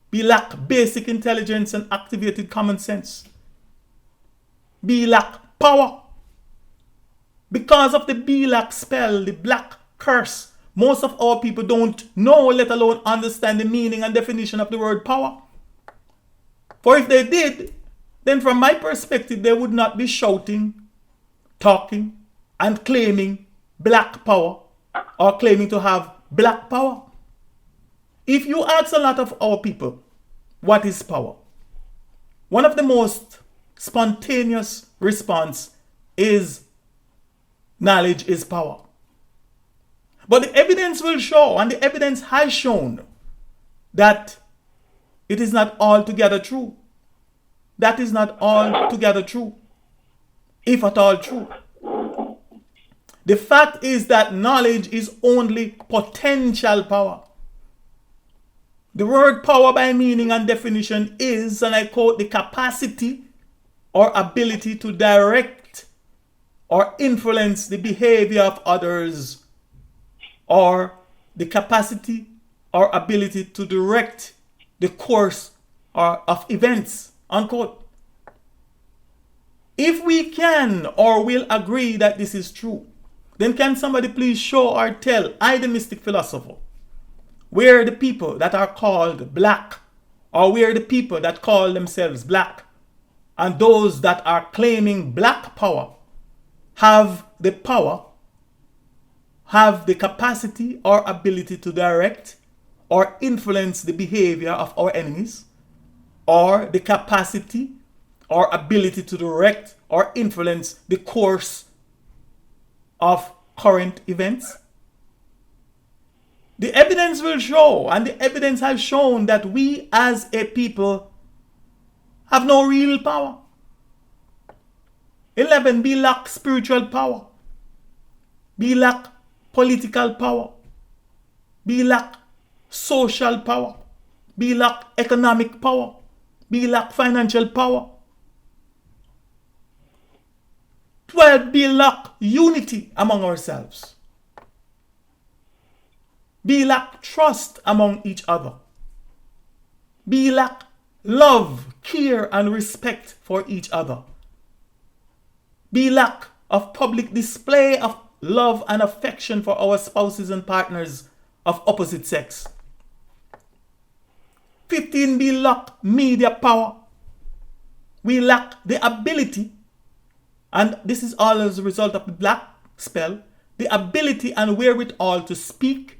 We lack basic intelligence and activated common sense. We lack power. Because of the Belak spell, the black curse, most of our people don't know, let alone understand the meaning and definition of the word power. For if they did, then from my perspective, they would not be shouting, talking, and claiming black power or claiming to have black power. If you ask a lot of our people, what is power? One of the most spontaneous response is knowledge is power. But the evidence will show, and the evidence has shown, that it is not altogether true. That is not altogether true, if at all true. The fact is that knowledge is only potential power. The word power by meaning and definition is, and I quote, the capacity or ability to direct or influence the behavior of others, or the capacity or ability to direct the course of events, unquote. If we can or will agree that this is true, then can somebody please show or tell, I the Mystic Philosopher, where the people that are called black, or where the people that call themselves black, and those that are claiming black power, have the power, have the capacity or ability to direct or influence the behavior of our enemies, or the capacity or ability to direct or influence the course of current events? The evidence will show, and the evidence has shown, that we as a people have no real power. 11, we lack spiritual power. We lack political power. We lack social power. We lack economic power. We lack financial power. 12, we lack unity among ourselves. We lack trust among each other. We lack love, care, and respect for each other. We lack of public display of love and affection for our spouses and partners of opposite sex. 15, we lack media power. We lack the ability, and this is all as a result of the black spell, the ability and wherewithal to speak,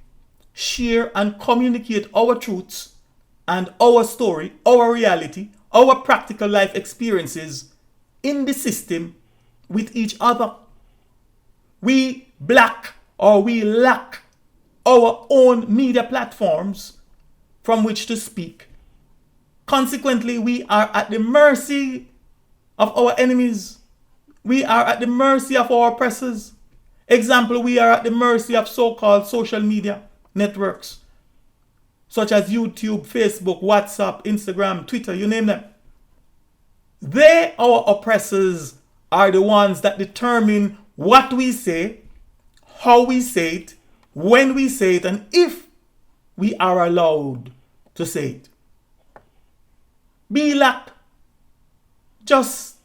share, and communicate our truths and our story, our reality, our practical life experiences in the system with each other. We lack our own media platforms from which to speak. Consequently, we are at the mercy of our enemies. We are at the mercy of our oppressors. Example, we are at the mercy of so-called social media networks, such as YouTube, Facebook, WhatsApp, Instagram, Twitter, you name them. They, our oppressors, are the ones that determine what we say, how we say it, when we say it, and if we are allowed to say it. We lack just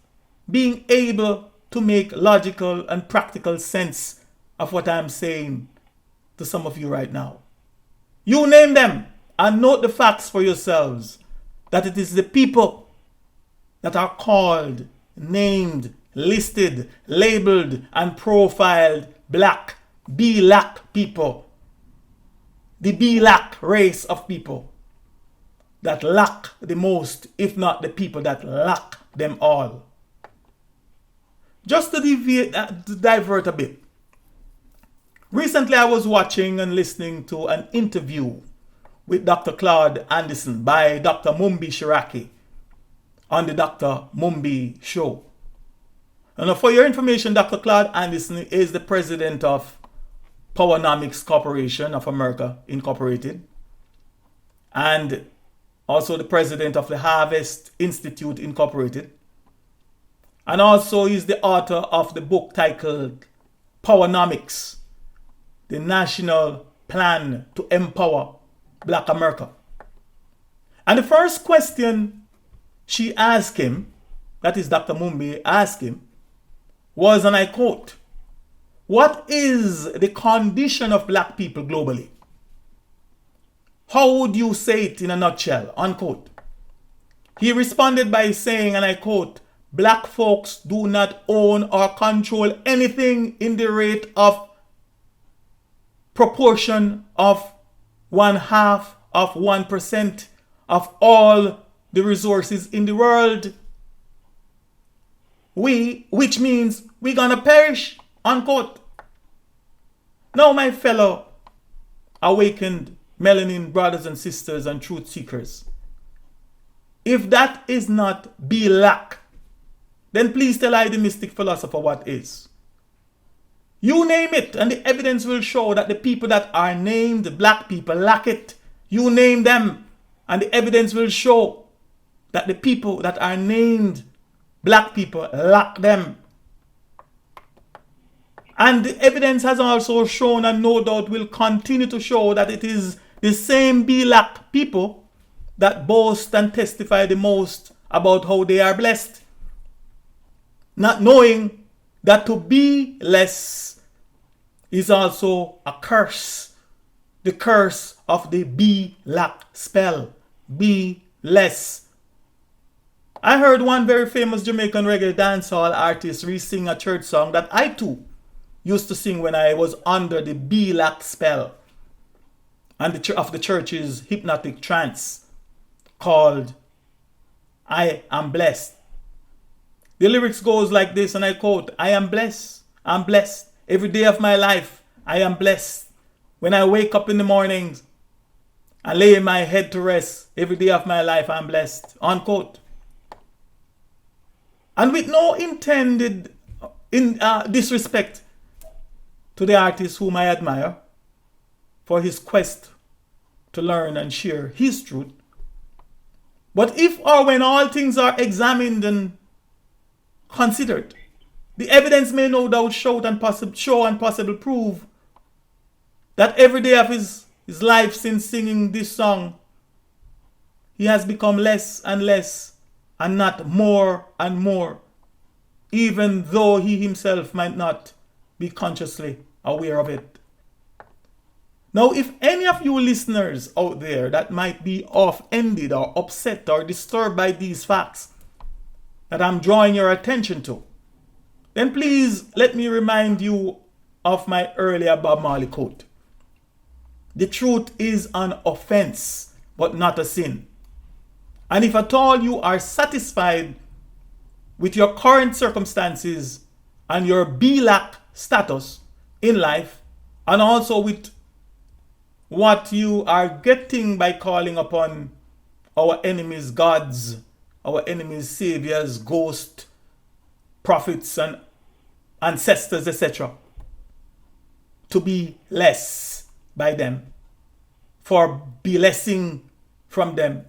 being able to make logical and practical sense of what I'm saying to some of you right now. You name them and note the facts for yourselves, that it is the people that are called, named, listed, labeled, and profiled black, black people, the black race of people that lack the most, if not the people that lack them all. Just to divert a bit. Recently, I was watching and listening to an interview with Dr. Claude Anderson by Dr. Mumbi Shiraki on the Dr. Mumbi Show. And for your information, Dr. Claude Anderson is the president of Powernomics Corporation of America Incorporated, and also the president of the Harvest Institute Incorporated, and also he's the author of the book titled Powernomics, the National Plan to Empower Black America. And the first question she asked him, that is Dr. Mumbi asked him, was, and I quote, "What is the condition of black people globally? How would you say it in a nutshell?" Unquote. He responded by saying, and I quote, "Black folks do not own or control anything in the rate of proportion of 1/2% of all the resources in the world. Which means we're gonna perish," unquote. Now, my fellow awakened melanin brothers and sisters and truth seekers, if that is not be lack, then please tell I the Mystic Philosopher what is. You name it, and the evidence will show that the people that are named black people lack it. You name them, and the evidence will show that the people that are named black people lack them. And the evidence has also shown, and no doubt will continue to show, that it is the same black people that boast and testify the most about how they are blessed. not knowing that to be less is also a curse. The curse of the be lack spell. Be less. I heard one very famous Jamaican reggae dancehall artist re-sing a church song that I too used to sing when I was under the be lack spell and of the church's hypnotic trance called I Am Blessed. The lyrics goes like this, and I quote, I am blessed. I'm blessed. Every day of my life, I am blessed. When I wake up in the mornings, I lay my head to rest. Every day of my life, I'm blessed. Unquote. And with no intended disrespect to the artist whom I admire for his quest to learn and share his truth. But if or when all things are examined and considered, the evidence may no doubt show and possibly prove that every day of his life since singing this song, he has become less and less and not more and more, even though he himself might not be consciously aware of it. Now, if any of you listeners out there that might be offended or upset or disturbed by these facts that I'm drawing your attention to, then please let me remind you of my earlier Bob Marley quote. The truth is an offense, but not a sin. And if at all you are satisfied with your current circumstances and your be-lack status in life, and also with what you are getting by calling upon our enemies' gods, our enemies' saviors, ghosts, prophets, and ancestors, etc., to be less by them, for blessing from them,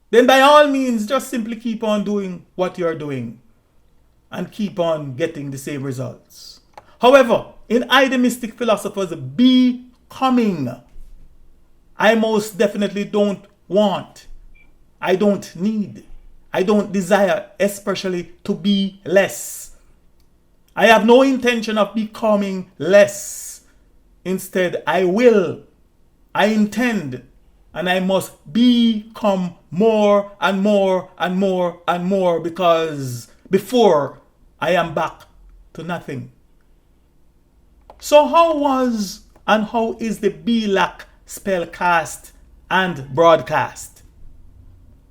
then by all means just simply keep on doing what you're doing and keep on getting the same results. However, in I the Mystic Philosopher's becoming, I most definitely don't want, I don't need, I don't desire especially to be less. I have no intention of becoming less. Instead, I intend, and I must become more and more and more and more, because before I am back to nothing. So how was and how is the be-lack spell cast and broadcast?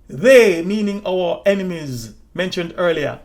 They, meaning our enemies mentioned earlier,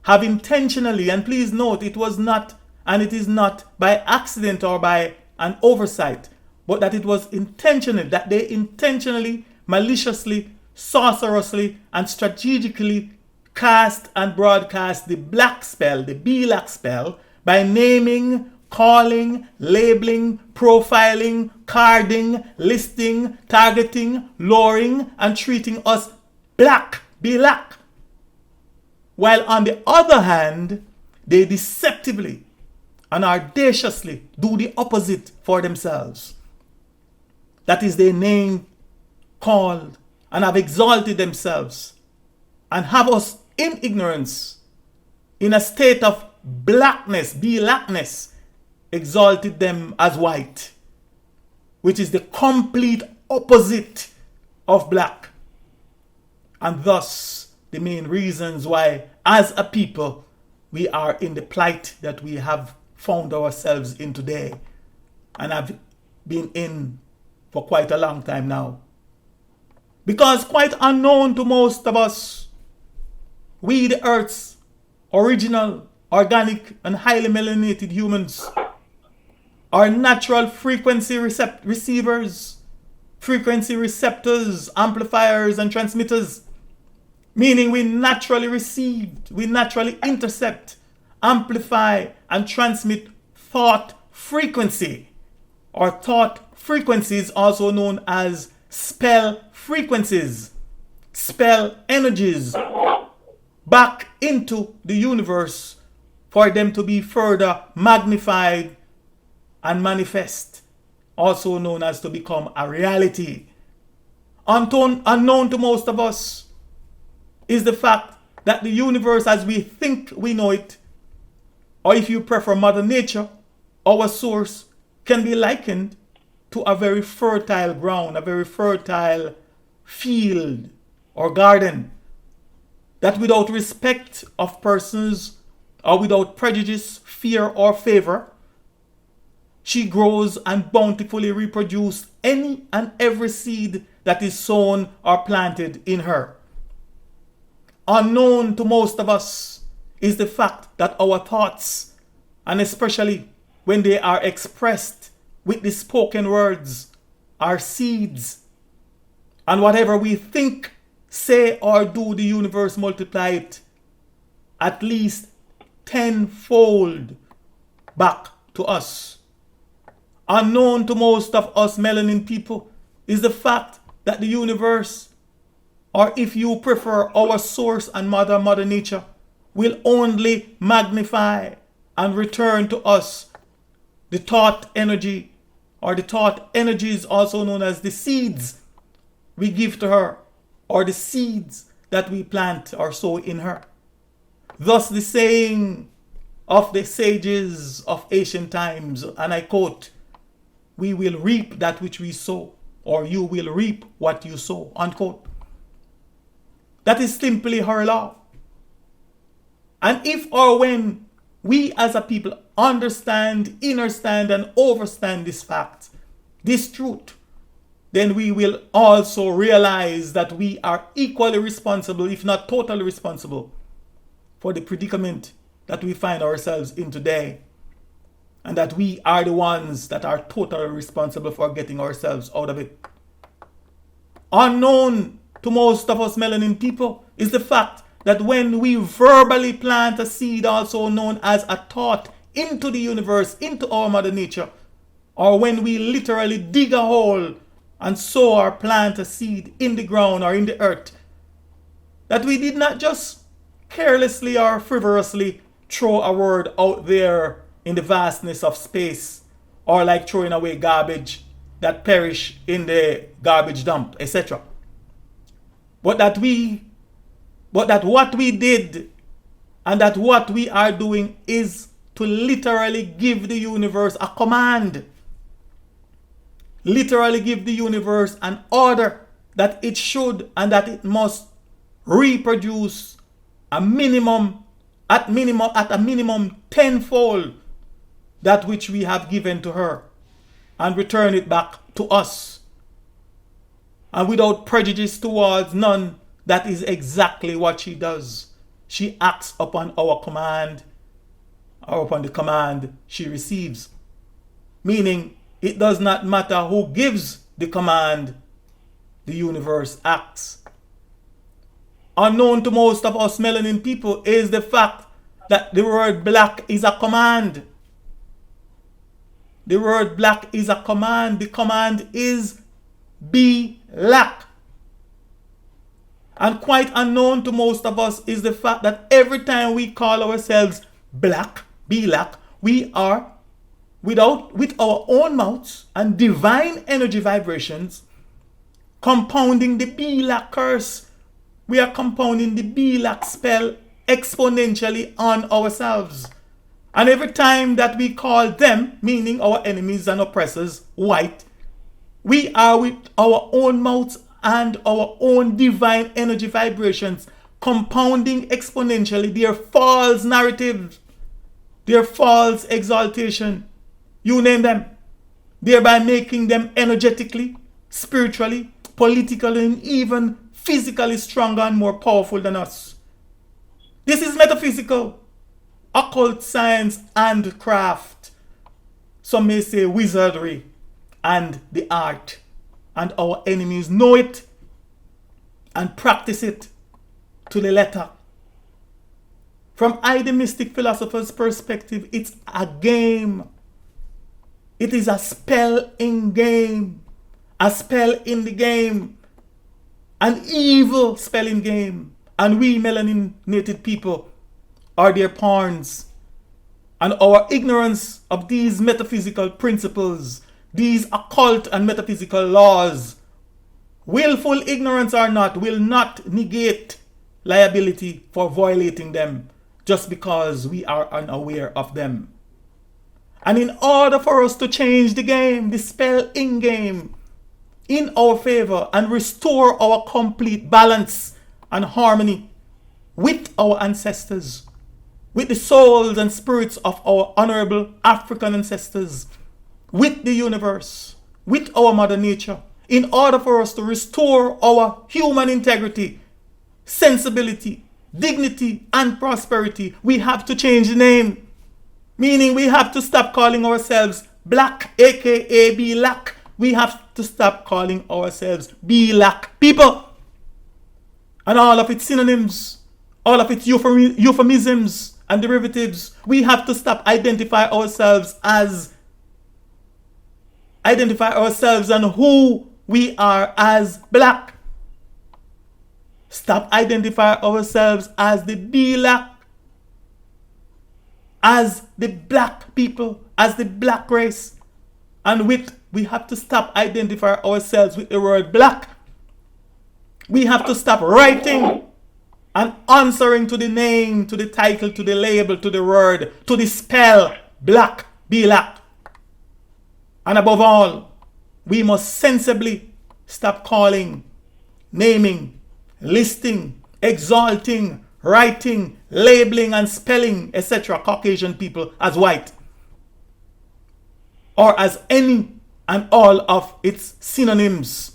have intentionally, and please note it was not and it is not by accident or by an oversight, but that it was intentional, that they intentionally, maliciously, sorcerously, and strategically cast and broadcast the black spell, the be-lack spell, by naming, calling, labeling, profiling, carding, listing, targeting, luring, and treating us black, be-lack. While on the other hand, they deceptively and audaciously do the opposite for themselves. That is, they named, called, and have exalted themselves and have us in ignorance, in a state of blackness, be-lackness, exalted them as white, which is the complete opposite of black. And thus, the main reasons why, as a people, we are in the plight that we have found ourselves in today and have been in for quite a long time now. Because quite unknown to most of us, we, the Earth's original, organic, and highly melanated humans, are natural frequency receivers, frequency receptors, amplifiers, and transmitters. Meaning we naturally receive, we naturally intercept, amplify, and transmit thought frequency, or thought frequencies, also known as spell frequencies, spell energies, back into the universe for them to be further magnified and manifest, also known as to become a reality. Unknown to most of us is the fact that the universe as we think we know it, or if you prefer Mother Nature, our source, can be likened to a very fertile ground, a very fertile field or garden, that without respect of persons or without prejudice, fear, or favor, she grows and bountifully reproduces any and every seed that is sown or planted in her. Unknown to most of us is the fact that our thoughts, and especially when they are expressed with the spoken words, are seeds. And whatever we think, say, or do, the universe multiply it at least tenfold back to us. Unknown to most of us melanin people is the fact that the universe, or if you prefer our source and Mother Nature, will only magnify and return to us the thought energy, or the thought energies also known as the seeds we give to her, or the seeds that we plant or sow in her. Thus the saying of the sages of ancient times, and I quote, "We will reap that which we sow," or "you will reap what you sow," unquote. That is simply her law. And if or when we as a people understand, understand, and overstand this fact, this truth, then we will also realize that we are equally responsible, if not totally responsible, for the predicament that we find ourselves in today. And that we are the ones that are totally responsible for getting ourselves out of it. Unknown to most of us melanin people is the fact that when we verbally plant a seed, also known as a thought, into the universe, into our Mother Nature, or when we literally dig a hole and sow or plant a seed in the ground or in the earth, that we did not just carelessly or frivolously throw a word out there in the vastness of space, or like throwing away garbage that perish in the garbage dump, etc. But that what we did and that what we are doing is to literally give the universe a command. Literally give the universe an order that it should and that it must reproduce at a minimum tenfold that which we have given to her, and return it back to us. And without prejudice towards none, that is exactly what she does. She acts upon our command, or upon the command she receives. Meaning, it does not matter who gives the command, the universe acts. Unknown to most of us melanin people is the fact that the word black is a command. The word black is a command. The command is be black. And quite unknown to most of us is the fact that every time we call ourselves black, be black, we are with our own mouths and divine energy vibrations compounding the be black curse. We are compounding the be black spell exponentially on ourselves. And every time that we call them, meaning our enemies and oppressors, white, we are with our own mouths and our own divine energy vibrations compounding exponentially their false narratives, their false exaltation, you name them, thereby making them energetically, spiritually, politically, and even physically stronger and more powerful than us. This is metaphysical, occult science and craft. Some may say wizardry and the art. And our enemies know it and practice it to the letter. From the Mystic Philosopher's perspective, it's a game. It is a spell in game. A spell in the game. An evil spell in game. And we melaninated people are their pawns. And our ignorance of these metaphysical principles, these occult and metaphysical laws, willful ignorance or not, will not negate liability for violating them just because we are unaware of them. And in order for us to change the game, the spell in game, in our favor and restore our complete balance and harmony with our ancestors, with the souls and spirits of our honorable African ancestors, with the universe, with our mother nature, in order for us to restore our human integrity, sensibility, dignity, and prosperity, we have to change the name. Meaning we have to stop calling ourselves black, aka black. We have to stop calling ourselves black people. And all of its synonyms, all of its euphemisms and derivatives. We have to stop identify ourselves and who we are as black. Stop identify ourselves as the black, as the black people, as the black race. And we have to stop identify ourselves with the word black. We have to stop writing and answering to the name, to the title, to the label, to the word, to the spell black, black. And above all, we must sensibly stop calling, naming, listing, exalting, writing, labeling, and spelling, etc. Caucasian people as white, or as any and all of its synonyms.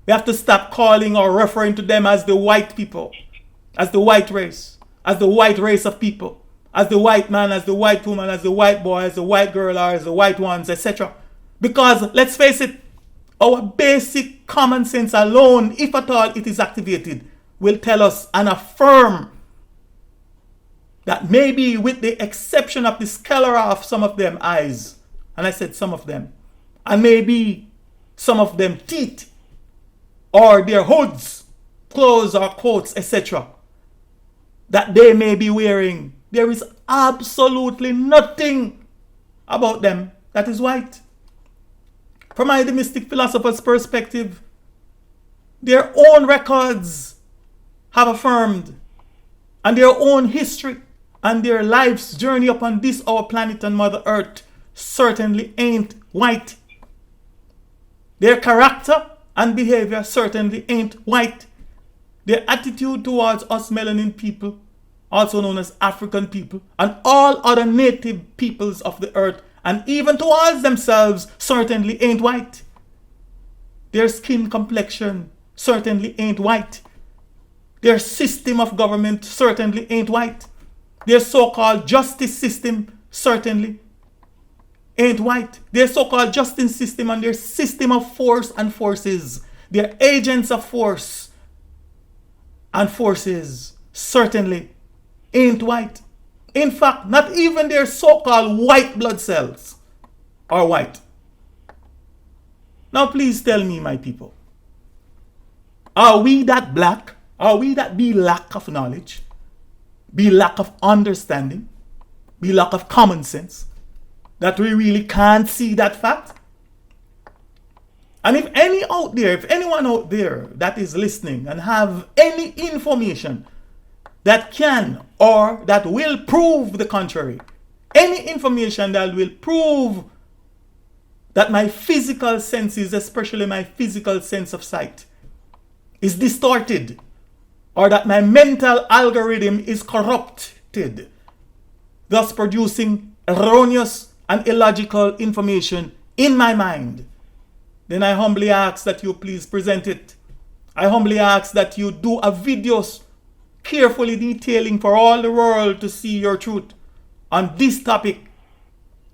We have to stop calling or referring to them as the white people, as the white race of people, as the white man, as the white woman, as the white boy, as the white girl, or as the white ones, etc. Because, let's face it, our basic common sense alone, if at all it is activated, will tell us and affirm that maybe with the exception of the sclera of some of them eyes, and I said some of them, and maybe some of them teeth, or their hoods, clothes or coats, etc., that they may be wearing, there is absolutely nothing about them that is white. From the Mystic Philosopher's perspective, their own records have affirmed, and their own history and their life's journey upon this our planet and Mother Earth certainly ain't white. Their character and behavior certainly ain't white. Their attitude towards us melanin people, also known as African people, and all other native peoples of the earth, and even towards themselves, certainly ain't white. Their skin complexion certainly ain't white. Their system of government certainly ain't white. Their so-called justice system certainly ain't white. Their so-called justice system and their system of force and forces, their agents of force and forces certainly ain't white. In fact, not even their so-called white blood cells are white. Now please tell me, my people, are we that black? Are we that be lack of knowledge? Be lack of understanding? Be lack of common sense? That we really can't see that fact? And if anyone out there that is listening and have any information that can or that will prove the contrary, any information that will prove that my physical senses, especially my physical sense of sight, is distorted, or that my mental algorithm is corrupted, thus producing erroneous and illogical information in my mind, then I humbly ask that you please present it. I humbly ask that you do a video carefully detailing for all the world to see your truth on this topic,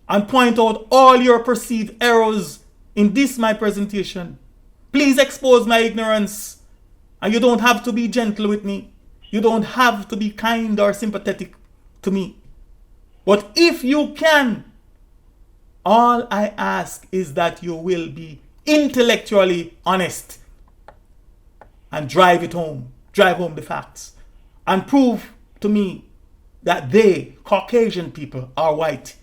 and point out all your perceived errors in this my presentation. Please expose my ignorance, and you don't have to be gentle with me. You don't have to be kind or sympathetic to me. But if you can, all I ask is that you will be intellectually honest and drive home the facts, and prove to me that they, Caucasian people, are white,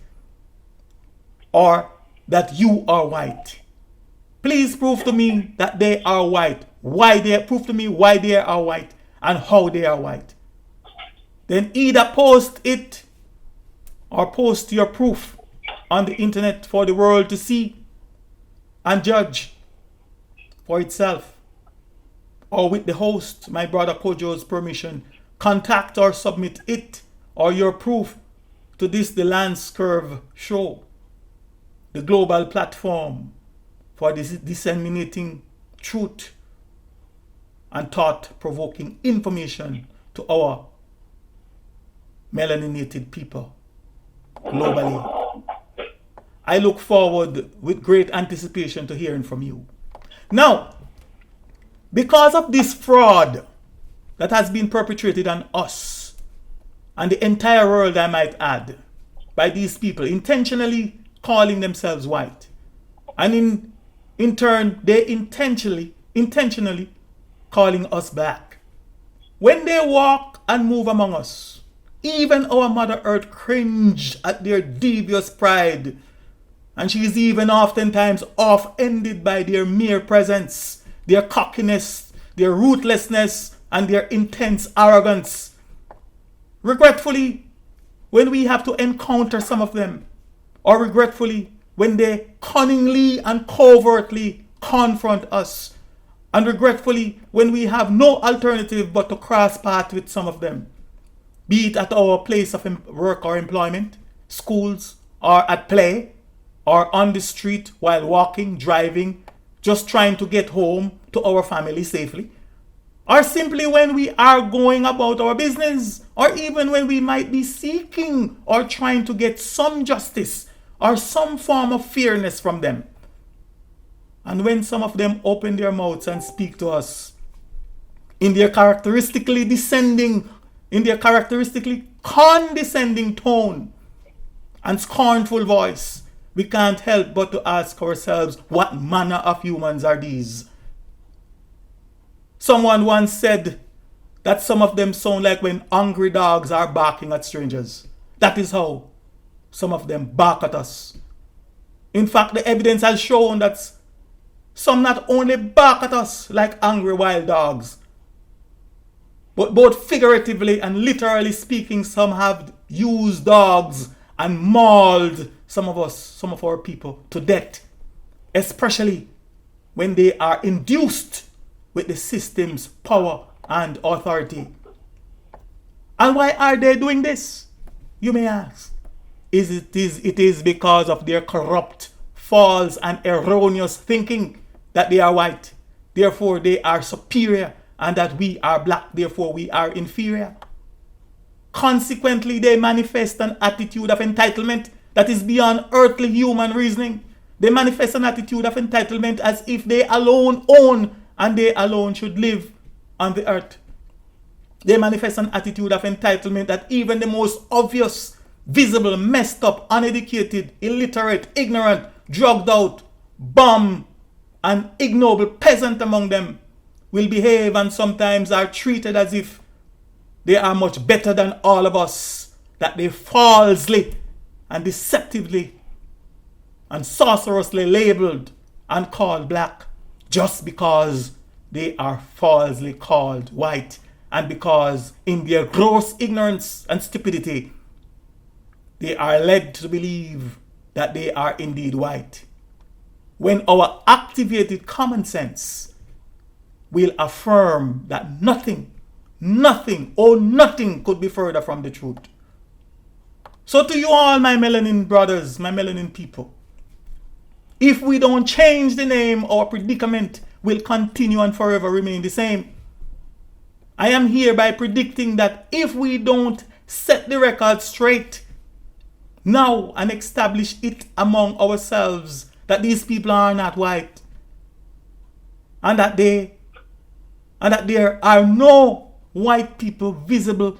or that you are white. Please prove to me that they are white. Prove to me why they are white, and how they are white. Then either post it or post your proof on the internet for the world to see and judge for itself. Or with the host, my brother Kojo's permission, contact or submit it or your proof to this, the LanceScurv Show, the global platform for disseminating truth and thought-provoking information to our melaninated people globally. I look forward with great anticipation to hearing from you. Now, because of this fraud that has been perpetrated on us and the entire world, I might add, by these people intentionally calling themselves white, and in turn they intentionally calling us black. When they walk and move among us, even our Mother Earth cringed at their devious pride, and she is even oftentimes offended by their mere presence, their cockiness, their ruthlessness, and their intense arrogance. Regretfully, when we have to encounter some of them, or regretfully, when they cunningly and covertly confront us, and regretfully, when we have no alternative but to cross paths with some of them, be it at our place of work or employment, schools, or at play, or on the street while walking, driving, just trying to get home to our family safely, or simply when we are going about our business, or even when we might be seeking or trying to get some justice or some form of fairness from them. And when some of them open their mouths and speak to us in their characteristically condescending tone and scornful voice, we can't help but to ask ourselves, what manner of humans are these? Someone once said that some of them sound like when hungry dogs are barking at strangers. That is how some of them bark at us. In fact, the evidence has shown that some not only bark at us like angry wild dogs, but both figuratively and literally speaking, some have used dogs and mauled some of our people to death, especially when they are induced with the system's power and authority. And why are they doing this? You may ask. It is because of their corrupt, false, and erroneous thinking that they are white, therefore they are superior, and that we are black, therefore we are inferior. Consequently, they manifest an attitude of entitlement that is beyond earthly human reasoning. They manifest an attitude of entitlement as if they alone own and they alone should live on the earth. They manifest an attitude of entitlement that even the most obvious, visible, messed up, uneducated, illiterate, ignorant, drugged out, bum, and ignoble peasant among them will behave and sometimes are treated as if they are much better than all of us, that they falsely and deceptively and sorcerously labeled and called black just because they are falsely called white, and because in their gross ignorance and stupidity they are led to believe that they are indeed white, when our activated common sense will affirm that nothing could be further from the truth. So to you all, my melanin brothers, my melanin people, if we don't change the name, our predicament will continue and forever remain the same. I am hereby predicting that if we don't set the record straight now and establish it among ourselves that these people are not white, and that there are no white people visibly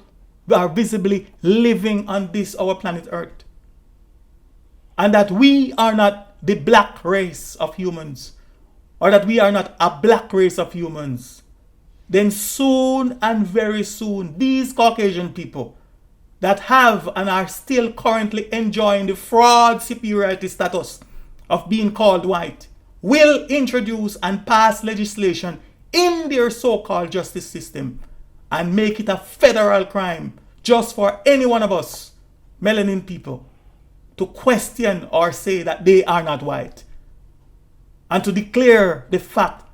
living on this our planet Earth, and that we are not the black race of humans, or that we are not a black race of humans, then soon and very soon these Caucasian people that have and are still currently enjoying the fraud superiority status of being called white will introduce and pass legislation in their so-called justice system and make it a federal crime just for any one of us, melanin people, to question or say that they are not white, and to declare the fact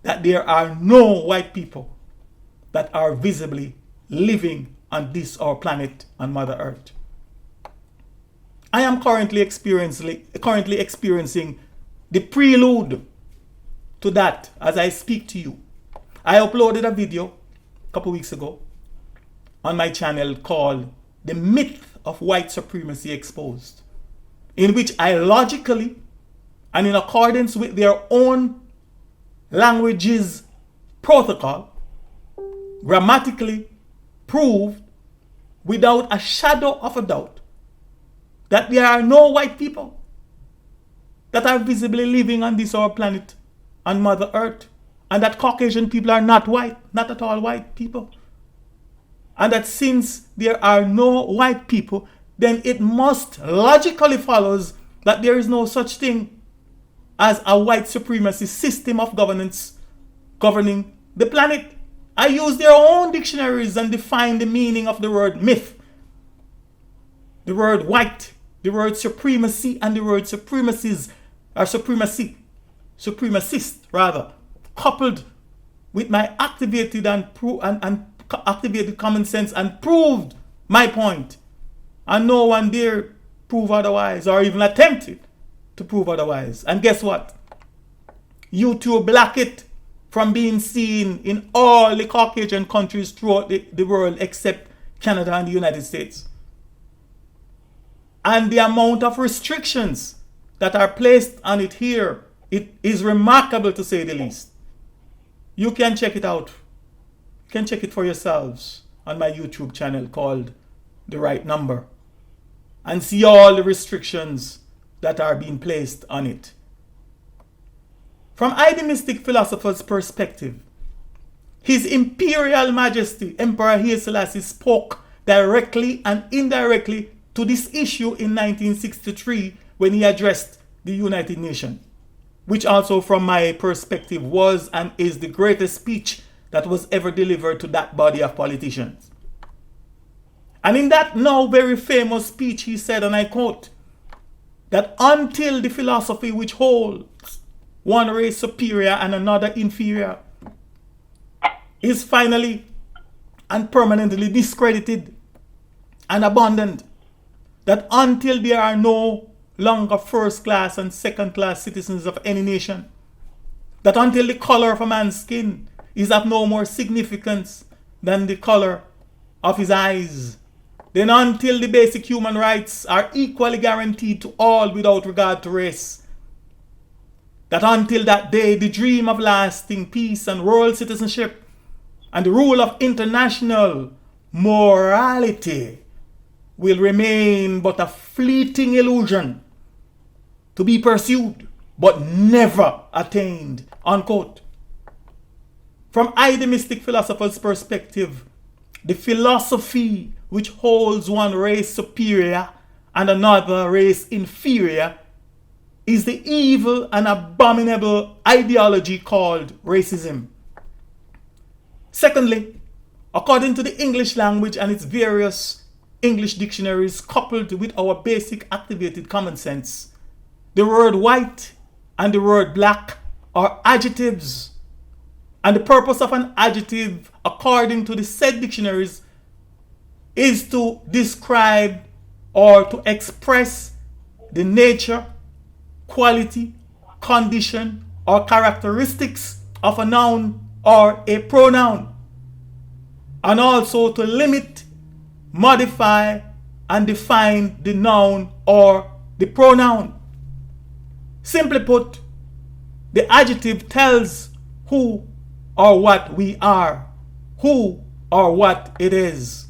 that there are no white people that are visibly living on this our planet, on Mother Earth. I am currently experiencing the prelude to that as I speak to you. I uploaded a video a couple weeks ago on my channel called The Myth of White Supremacy Exposed, in which I logically and in accordance with their own language's protocol, grammatically proved without a shadow of a doubt that there are no white people that are visibly living on this our planet, on Mother Earth, and that Caucasian people are not white, not at all white people. And that since there are no white people, then it must logically follows that there is no such thing as a white supremacy system of governance governing the planet. I use their own dictionaries and define the meaning of the word myth, the word white, the word supremacy, and the word supremacist, rather, coupled with my activated activated common sense, and proved my point. And no one dare prove otherwise, or even attempted to prove otherwise. And guess what? YouTube block it from being seen in all the Caucasian countries throughout the world except Canada and the United States. And the amount of restrictions that are placed on it here, it is remarkable to say the least. You can check it out. You can check it for yourselves on my YouTube channel called The Right Number, and see all the restrictions that are being placed on it. From the Mystic Philosopher's perspective, His Imperial Majesty Emperor Haile Selassie spoke directly and indirectly to this issue in 1963 when he addressed the United Nations, which also from my perspective was and is the greatest speech that was ever delivered to that body of politicians. And in that now very famous speech he said, and I quote, that until the philosophy which holds one race superior and another inferior is finally and permanently discredited and abandoned, that until there are no longer first class and second class citizens of any nation, that until the color of a man's skin is of no more significance than the color of his eyes, then until the basic human rights are equally guaranteed to all without regard to race, that until that day the dream of lasting peace and world citizenship and the rule of international morality will remain but a fleeting illusion to be pursued but never attained, unquote. From the Mystic Philosopher's perspective, the philosophy which holds one race superior and another race inferior is the evil and abominable ideology called racism. Secondly, according to the English language and its various English dictionaries coupled with our basic activated common sense, the word white and the word black are adjectives. And the purpose of an adjective, according to the said dictionaries, is to describe or to express the nature, quality, condition, or characteristics of a noun or a pronoun, and also to limit, modify, and define the noun or the pronoun. Simply put, the adjective tells who or what we are, who or what it is.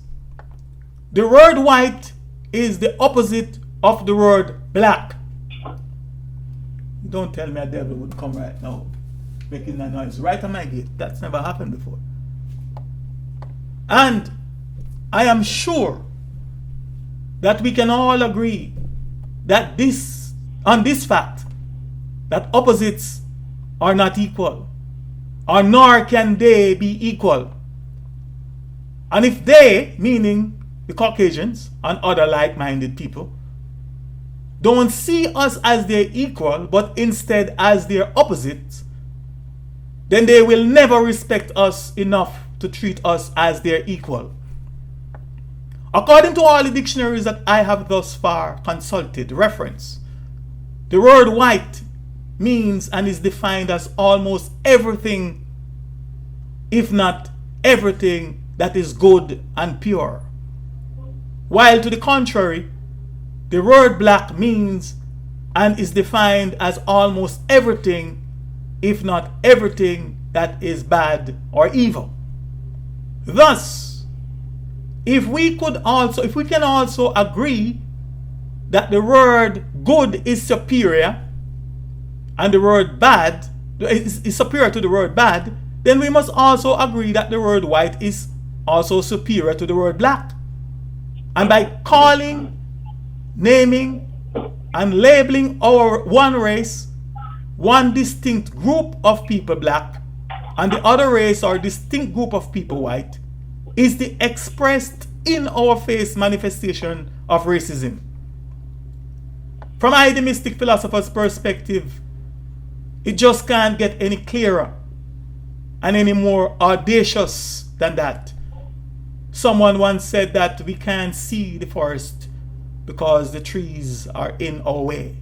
The word white is the opposite of the word black. Don't tell me a devil would come right now making that noise right on my gate. That's never happened before. And I am sure that we can all agree that on this fact, that opposites are not equal, or nor can they be equal. And if they, meaning the Caucasians and other like-minded people, don't see us as their equal, but instead as their opposites, then they will never respect us enough to treat us as their equal. According to all the dictionaries that I have thus far consulted, reference, the word white means and is defined as almost everything, if not everything, that is good and pure. While to the contrary, the word black means and is defined as almost everything, if not everything, that is bad or evil. Thus, if we can also agree that the word good is superior and the word bad is superior to the word bad, then we must also agree that the word white is also superior to the word black. And by calling, naming, and labeling our one race, one distinct group of people black, and the other race or distinct group of people white, is the expressed in our face manifestation of racism. From the Mystic Philosopher's perspective, it just can't get any clearer and any more audacious than that. Someone once said that we can't see the forest because the trees are in our way.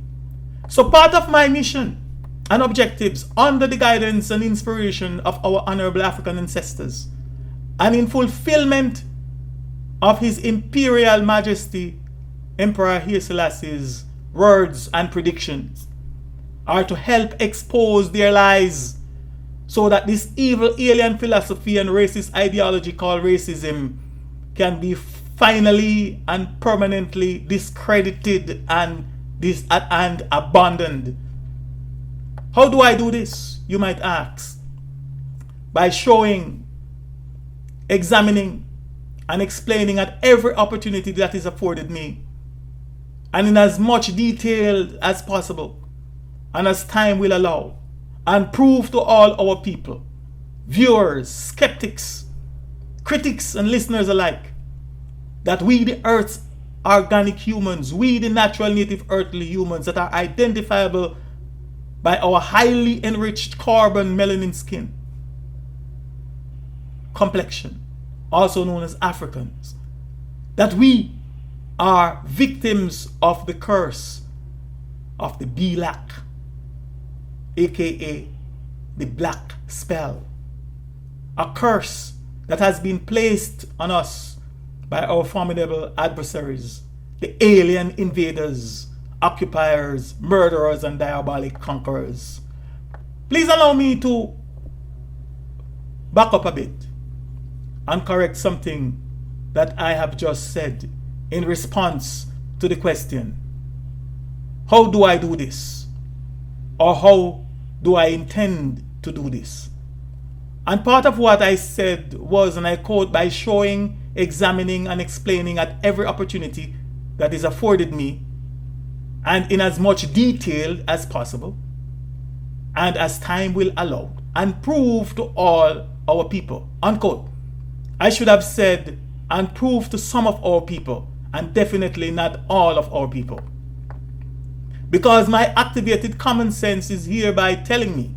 So part of my mission and objectives, under the guidance and inspiration of our honorable African ancestors, and in fulfillment of His Imperial Majesty Emperor Haile Selassie's words and predictions, are to help expose their lies so that this evil alien philosophy and racist ideology called racism can be finally and permanently discredited and abandoned. How do I do this, you might ask? By showing, examining, and explaining at every opportunity that is afforded me, and in as much detail as possible, and as time will allow, and prove to all our people, viewers, skeptics, critics, and listeners alike, that we, the Earth's organic humans, we, the natural native earthly humans that are identifiable by our highly enriched carbon melanin skin complexion, also known as Africans, that we are victims of the curse of the black, aka the black spell, a curse that has been placed on us by our formidable adversaries, the alien invaders, occupiers, murderers, and diabolic conquerors. Please allow me to back up a bit and correct something that I have just said in response to the question, how do I do this? Or how do I intend to do this? And part of what I said was, and I quote, by showing, examining, and explaining at every opportunity that is afforded me, and in as much detail as possible, and as time will allow, and prove to all our people, unquote. I should have said, and prove to some of our people, and definitely not all of our people. Because my activated common sense is hereby telling me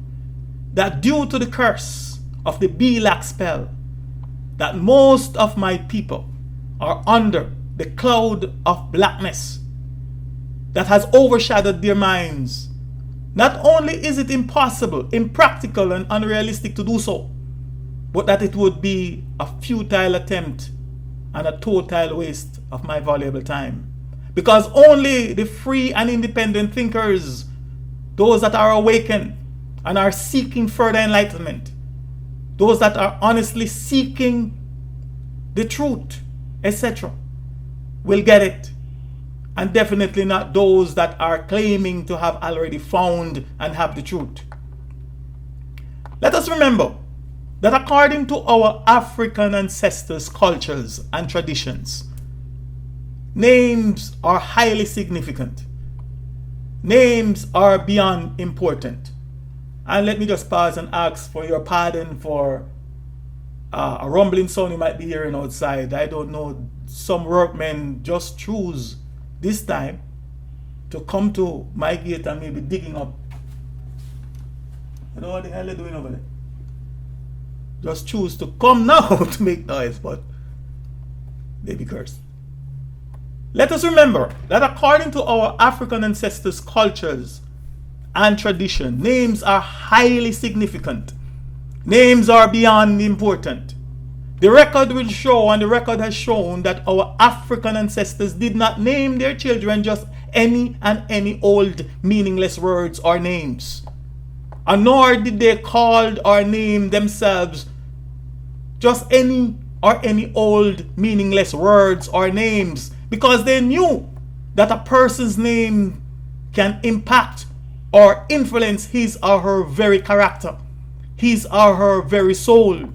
that due to the curse of the black spell, that most of my people are under the cloud of blackness that has overshadowed their minds. Not only is it impossible, impractical, and unrealistic to do so, but that it would be a futile attempt and a total waste of my valuable time. Because only the free and independent thinkers, those that are awakened and are seeking further enlightenment, those that are honestly seeking the truth, etc., will get it. And definitely not those that are claiming to have already found and have the truth. Let us remember that according to our African ancestors' cultures and traditions, names are highly significant. Names are beyond important. And let me just pause and ask for your pardon for a rumbling sound you might be hearing outside. I don't know. Some workmen just choose this time to come to my gate and maybe digging up. I don't know what the hell they're doing over there. Just choose to come now to make noise, but they be cursed. Let us remember that according to our African ancestors' cultures and tradition, names are highly significant. Names are beyond important. The record will show, and the record has shown, that our African ancestors did not name their children just any old meaningless words or names. And nor did they call or name themselves just any old meaningless words or names, because they knew that a person's name can impact or influence his or her very character, his or her very soul.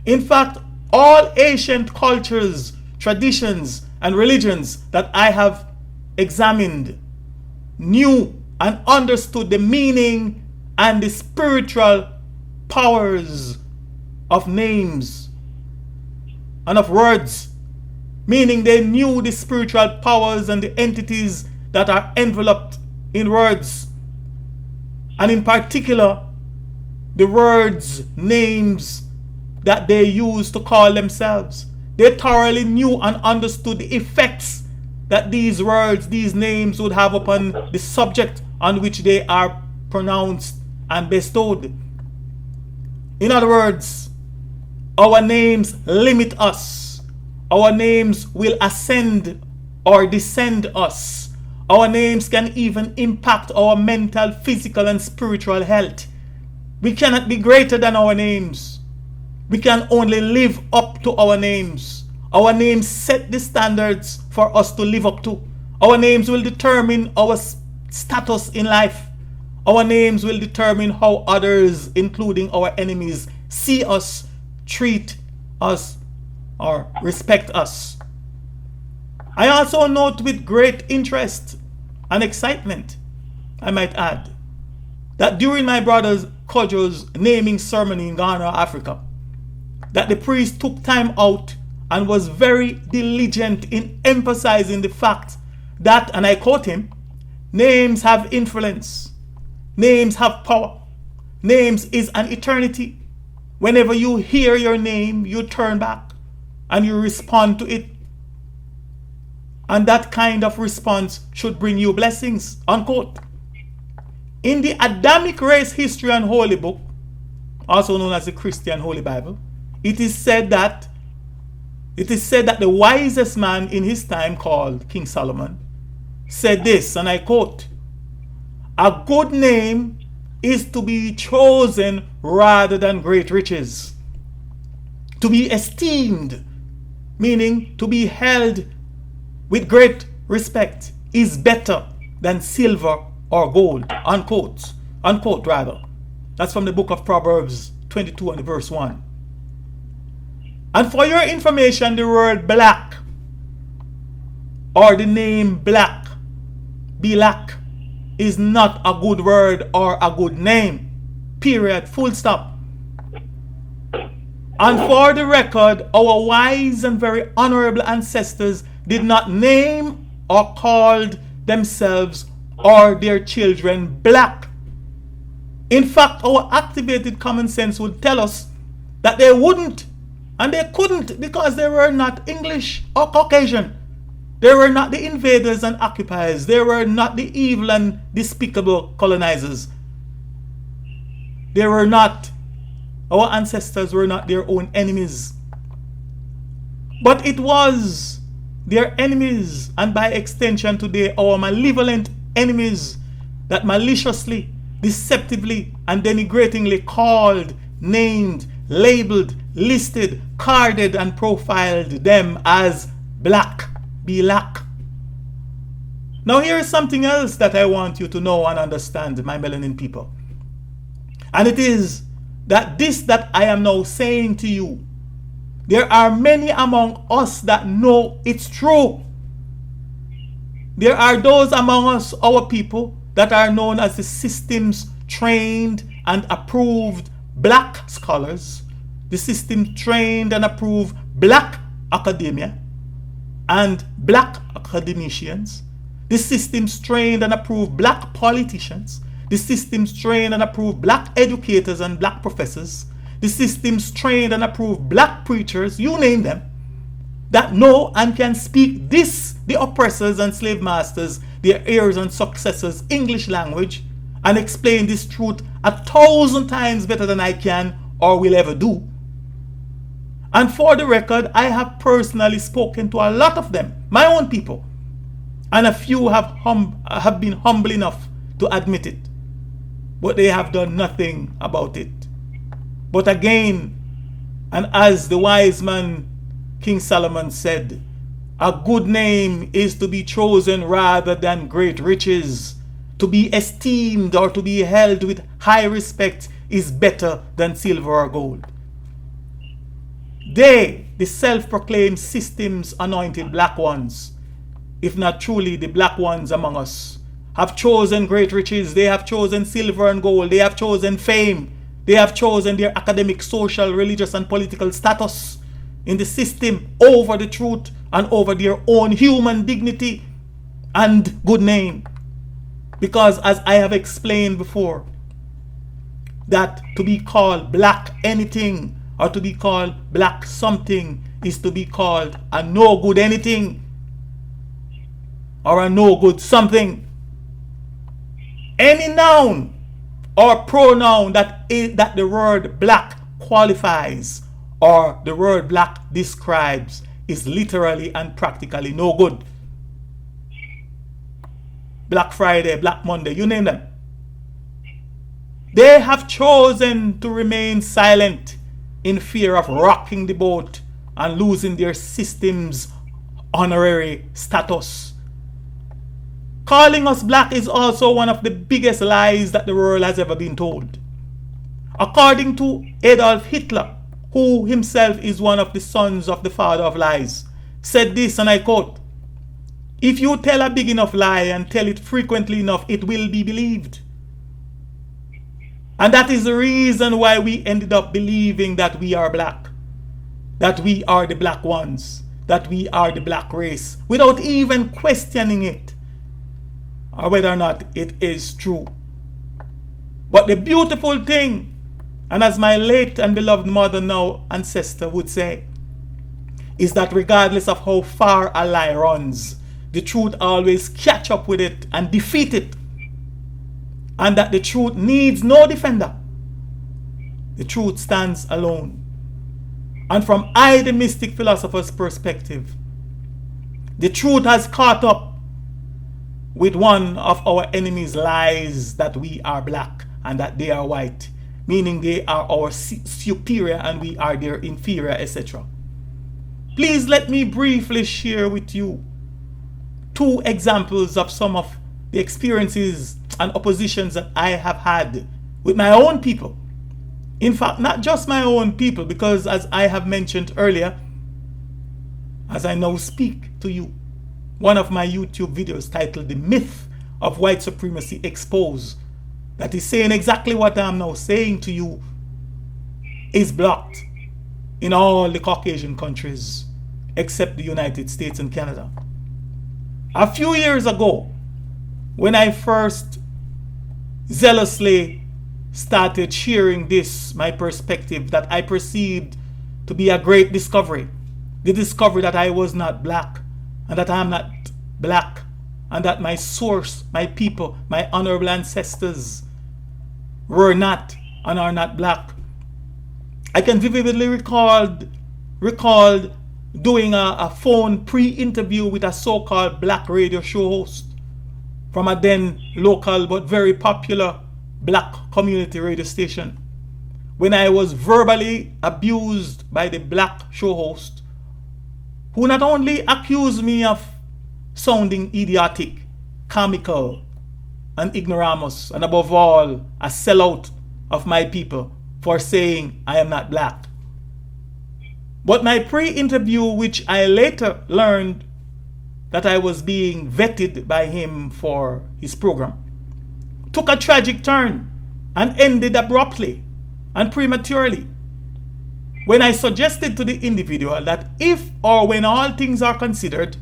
In fact, all ancient cultures, traditions, and religions that I have examined knew and understood the meaning and the spiritual powers of names and of words, meaning they knew the spiritual powers and the entities that are enveloped in words, and in particular the words, names that they use to call themselves. They thoroughly knew and understood the effects that these words, these names would have upon the subject on which they are pronounced and bestowed. In other words, our names limit us. Our names will ascend or descend us. Our names can even impact our mental, physical, and spiritual health. We cannot be greater than our names. We can only live up to our names. Our names set the standards for us to live up to. Our names will determine our status in life. Our names will determine how others, including our enemies, see us, treat us, or respect us. I also note with great interest and excitement, I might add, that during my brother Kojo's naming ceremony in Ghana, Africa, that the priest took time out and was very diligent in emphasizing the fact that, and I quote him, names have influence, names have power, names is an eternity. Whenever you hear your name, you turn back and you respond to it. And that kind of response should bring you blessings, unquote. In the Adamic Race History and Holy Book, also known as the Christian Holy Bible, it is said that the wisest man in his time, called King Solomon, said this, and I quote, "A good name is to be chosen rather than great riches. To be esteemed, meaning to be held with great respect, is better than silver or gold," unquote. Unquote, rather. That's from the book of Proverbs 22 and verse 1. And for your information, the word black, or the name black, Bilak, is not a good word or a good name. Period. Full stop. And for the record, our wise and very honorable ancestors did not name or called themselves or their children black. In fact, our activated common sense would tell us that they wouldn't, and they couldn't, because they were not English or Caucasian. They were not the invaders and occupiers. They were not the evil and despicable colonizers. They were not, our ancestors were not their own enemies. But it was their enemies, and by extension today, our malevolent enemies, that maliciously, deceptively, and denigratingly called, named, labeled, listed, carded, and profiled them as black. Bilak. Now here is something else that I want you to know and understand, my melanin people. And it is that this that I am now saying to you, there are many among us that know it's true. There are those among us, our people, that are known as the system's trained and approved black scholars, The system trained and approved black academia and black academicians. The systems trained and approved black politicians. The systems trained and approved black educators and black professors. The systems trained and approved black preachers, you name them, that know and can speak this, the oppressors and slave masters, their heirs and successors, English language, and explain this truth 1,000 times better than I can or will ever do. And for the record, I have personally spoken to a lot of them, my own people, and a few have been humble enough to admit it, but they have done nothing about it. But again, and as the wise man King Solomon said, a good name is to be chosen rather than great riches. To be esteemed or to be held with high respect is better than silver or gold. They, the self-proclaimed systems anointed black ones, if not truly the black ones among us, have chosen great riches. They have chosen silver and gold. They have chosen fame. They have chosen their academic, social, religious, and political status in the system over the truth and over their own human dignity and good name. Because as I have explained before, that to be called black anything or to be called black something is to be called a no good anything or a no good something. Any noun or pronoun that the word black qualifies or the word black describes is literally and practically no good. Black Friday, Black Monday, you name them. They have chosen to remain silent in fear of rocking the boat and losing their system's honorary status. Calling us black is also one of the biggest lies that the world has ever been told. According to Adolf Hitler, who himself is one of the sons of the father of lies, said this, and I quote, "If you tell a big enough lie and tell it frequently enough, it will be believed." And that is the reason why we ended up believing that we are black, that we are the black ones, that we are the black race, without even questioning it, or whether or not it is true. But the beautiful thing, and as my late and beloved mother now ancestor would say, is that regardless of how far a lie runs, the truth always catch up with it and defeat it. And that the truth needs no defender. The truth stands alone. And from I, the Mystic Philosopher's perspective, the truth has caught up with one of our enemies' lies that we are black and that they are white, meaning they are our superior and we are their inferior, etc. Please let me briefly share with you 2 examples of some of the experiences and oppositions that I have had with my own people. In fact, not just my own people, because as I have mentioned earlier, as I now speak to you, one of my YouTube videos titled "The Myth of White Supremacy Exposed," that is saying exactly what I'm now saying to you, is blocked in all the Caucasian countries except the United States and Canada. A few years ago, when I first zealously started sharing this, my perspective that I perceived to be a great discovery, the discovery that I was not black, and that I am not black, and that my source, my people, my honorable ancestors were not and are not black. I can vividly recall doing a phone pre-interview with a so-called black radio show host from a then local but very popular black community radio station, when I was verbally abused by the black show host, who not only accused me of sounding idiotic, comical, and ignoramus, and above all, a sellout of my people for saying I am not black. But my pre-interview, which I later learned that I was being vetted by him for his program, took a tragic turn and ended abruptly and prematurely when I suggested to the individual that if or when all things are considered,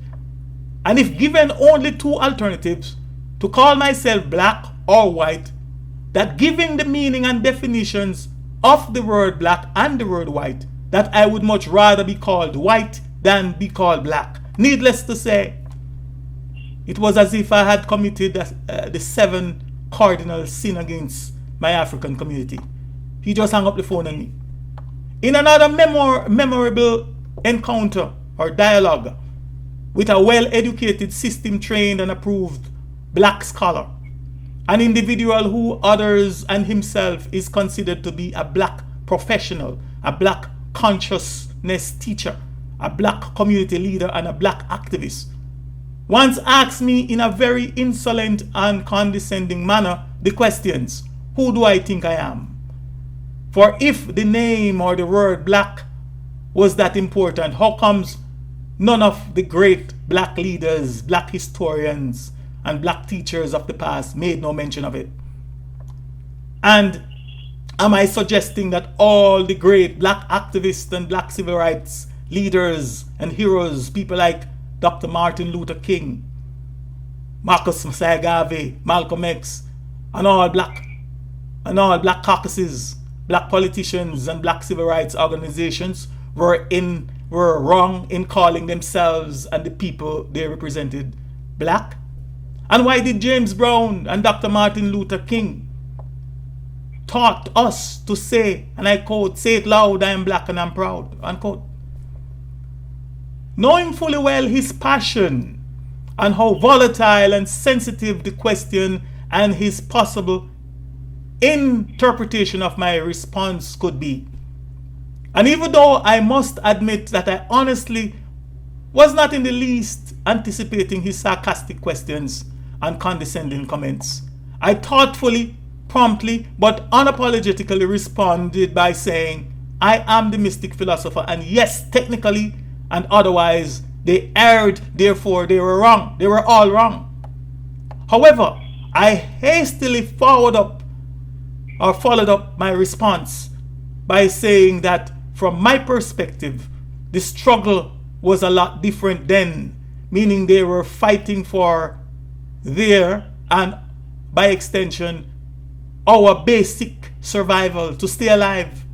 and if given only two alternatives, to call myself black or white, that giving the meaning and definitions of the word black and the word white, that I would much rather be called white than be called black. Needless to say, it was as if I had committed the 7 cardinal sin against my African community. He just hung up the phone on me. In another memorable encounter or dialogue with a well-educated, system-trained and approved black scholar, an individual who others and himself is considered to be a black professional, a black consciousness teacher, a black community leader, and a black activist, once asked me in a very insolent and condescending manner the questions, who do I think I am? For if the name or the word black was that important, how comes none of the great black leaders, black historians, and black teachers of the past made no mention of it? And am I suggesting that all the great black activists and black civil rights leaders and heroes, people like Dr. Martin Luther King, Marcus Messiah Garvey, Malcolm X, and all black caucuses, black politicians and black civil rights organizations were wrong in calling themselves and the people they represented black? And why did James Brown and Dr. Martin Luther King taught us to say, and I quote, "Say it loud, I am black and I'm proud," unquote? Knowing fully well his passion and how volatile and sensitive the question and his possible interpretation of my response could be. And even though I must admit that I honestly was not in the least anticipating his sarcastic questions and condescending comments, I thoughtfully, promptly, but unapologetically responded by saying, I am the Mystic Philosopher, and yes, technically and otherwise, they erred, therefore they were wrong. They were all wrong. However, I hastily followed up my response by saying that from my perspective, the struggle was a lot different then, meaning they were fighting for their, and by extension, our basic survival, to stay alive.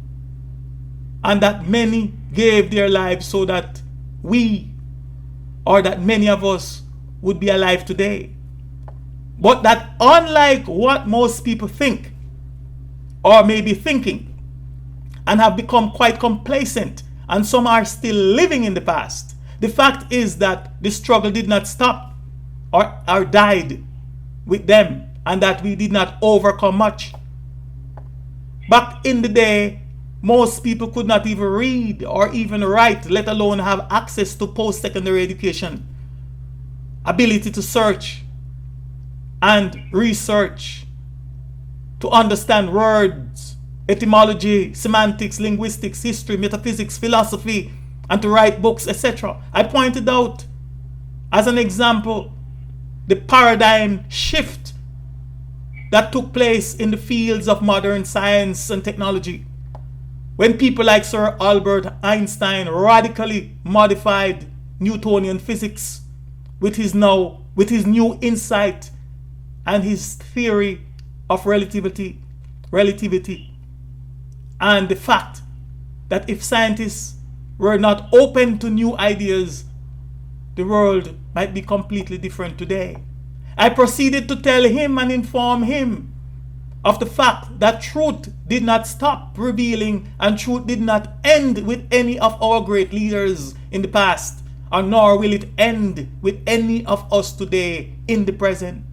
And that many gave their lives so that we, or that many of us, would be alive today. But that unlike what most people think, or may be thinking, and have become quite complacent, and some are still living in the past, the fact is that the struggle did not stop or died with them, and that we did not overcome much. Back in the day, most people could not even read or even write, let alone have access to post-secondary education, ability to search and research, to understand words, etymology, semantics, linguistics, history, metaphysics, philosophy, and to write books, etc. I pointed out, as an example, the paradigm shift that took place in the fields of modern science and technology, when people like Sir Albert Einstein radically modified Newtonian physics with his new insight and his theory of relativity, and the fact that if scientists were not open to new ideas, the world might be completely different today. I proceeded to tell him and inform him of the fact that truth did not stop revealing, and truth did not end with any of our great leaders in the past, and nor will it end with any of us today in the present.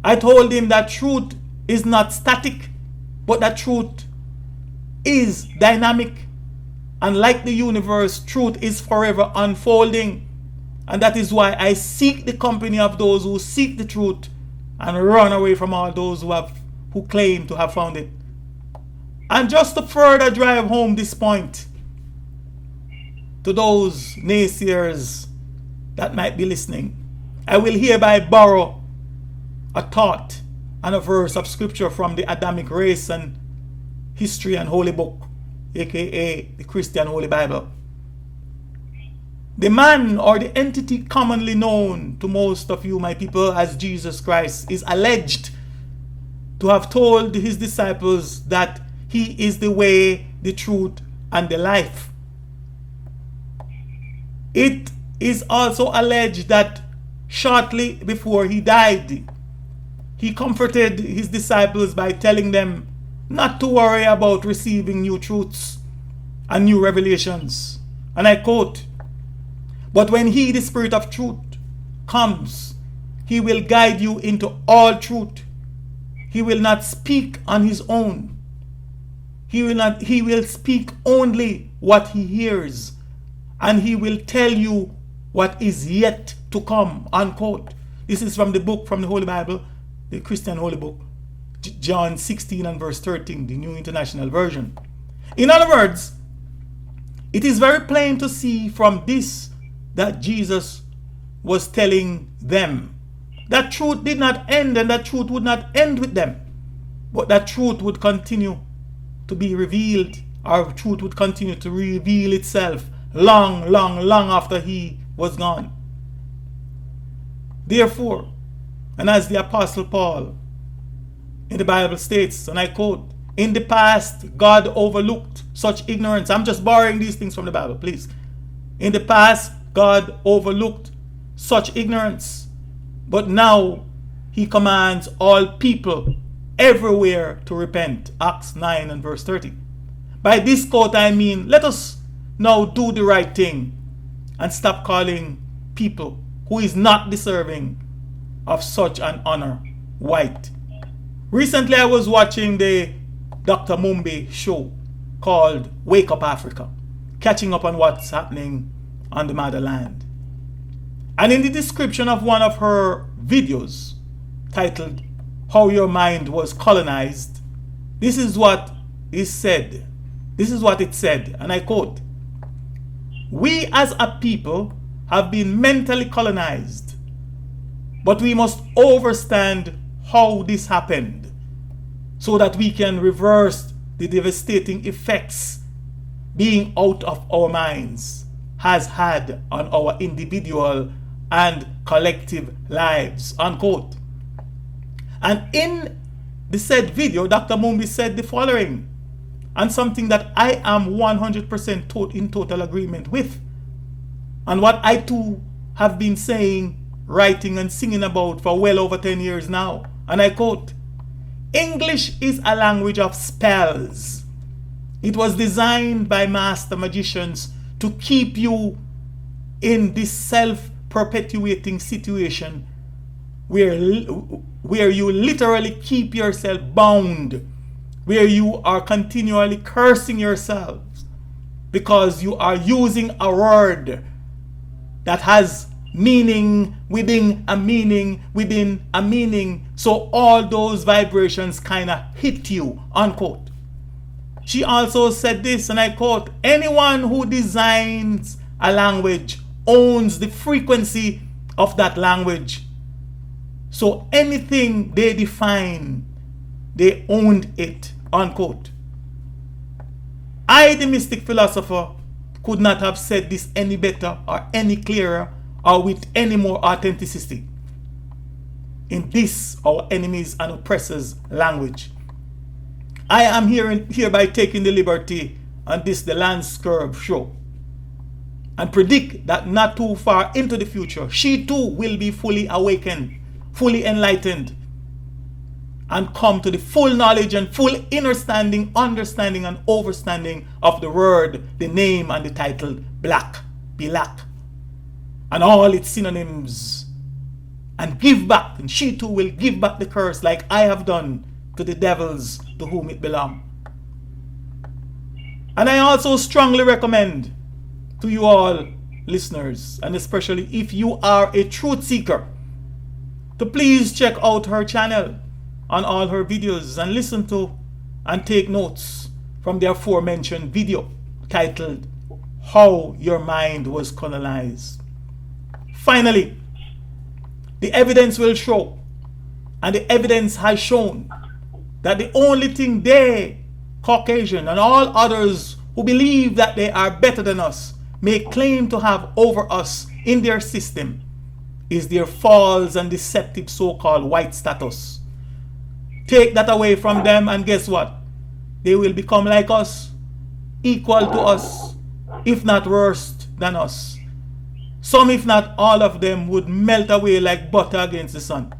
I told him that truth is not static, but that truth is dynamic, and like the universe, truth is forever unfolding, and that is why I seek the company of those who seek the truth and run away from all those who claim to have found it. And just to further drive home this point to those naysayers that might be listening, I will hereby borrow a thought and a verse of scripture from the Adamic race and history and holy book, aka the Christian Holy Bible. The man or the entity commonly known to most of you, my people, as Jesus Christ, is alleged to have told his disciples that he is the way, the truth, and the life. It is also alleged that shortly before he died, he comforted his disciples by telling them not to worry about receiving new truths and new revelations. And I quote, "But when he, the Spirit of truth, comes, he will guide you into all truth. He will not speak on his own. He will speak only what he hears, and he will tell you what is yet to come," unquote. This is from the book, from the Holy Bible, the Christian Holy Book, John 16 and verse 13, the New International Version. In other words, it is very plain to see from this that Jesus was telling them that truth did not end, and that truth would not end with them, but that truth would continue to be revealed, or truth would continue to reveal itself long, long, long after he was gone. Therefore, and as the Apostle Paul in the Bible states, and I quote, "In the past, God overlooked such ignorance." I'm just borrowing these things from the Bible, please. "In the past, God overlooked such ignorance, but now he commands all people everywhere to repent." Acts 9 and verse 30. By this quote, I mean, let us now do the right thing and stop calling people who is not deserving of such an honor white. Recently, I was watching the Dr. Mumbi show called Wake Up Africa, catching up on what's happening on the motherland. And in the description of one of her videos titled "How Your Mind Was Colonized," this is what is said. This is what it said, and I quote, "We as a people have been mentally colonized, but we must understand how this happened so that we can reverse the devastating effects being out of our minds has had on our individual and collective lives," unquote. And in the said video, Dr. Mumbi said the following, and something that I am 100% in total agreement with, and what I too have been saying, writing, and singing about for well over 10 years now. And I quote, "English is a language of spells. It was designed by master magicians to keep you in this self-perpetuating situation where you literally keep yourself bound, where you are continually cursing yourselves because you are using a word that has meaning within a meaning within a meaning, so all those vibrations kind of hit you," unquote. She also said this, and I quote, "Anyone who designs a language owns the frequency of that language. So anything they define, they owned it," unquote. I, the Mystic Philosopher, could not have said this any better or any clearer or with any more authenticity in this, our enemies and oppressors' language. I am hereby taking the liberty on this, the LanceScurv Show, and predict that not too far into the future, she too will be fully awakened, fully enlightened, and come to the full knowledge and full understanding and overstanding of the word, the name, and the title Black, and all its synonyms, and give back, and she too will give back the curse like I have done to the devils to whom it belongs. And I also strongly recommend to you all listeners, and especially if you are a truth seeker, to please check out her channel on all her videos and listen to and take notes from the aforementioned video titled "How Your Mind Was Colonized." Finally, the evidence will show, and the evidence has shown, that the only thing they, Caucasian and all others who believe that they are better than us, may claim to have over us in their system is their false and deceptive so-called white status. Take that away from them and guess what? They will become like us, equal to us, if not worse than us. Some, if not all of them, would melt away like butter against the sun.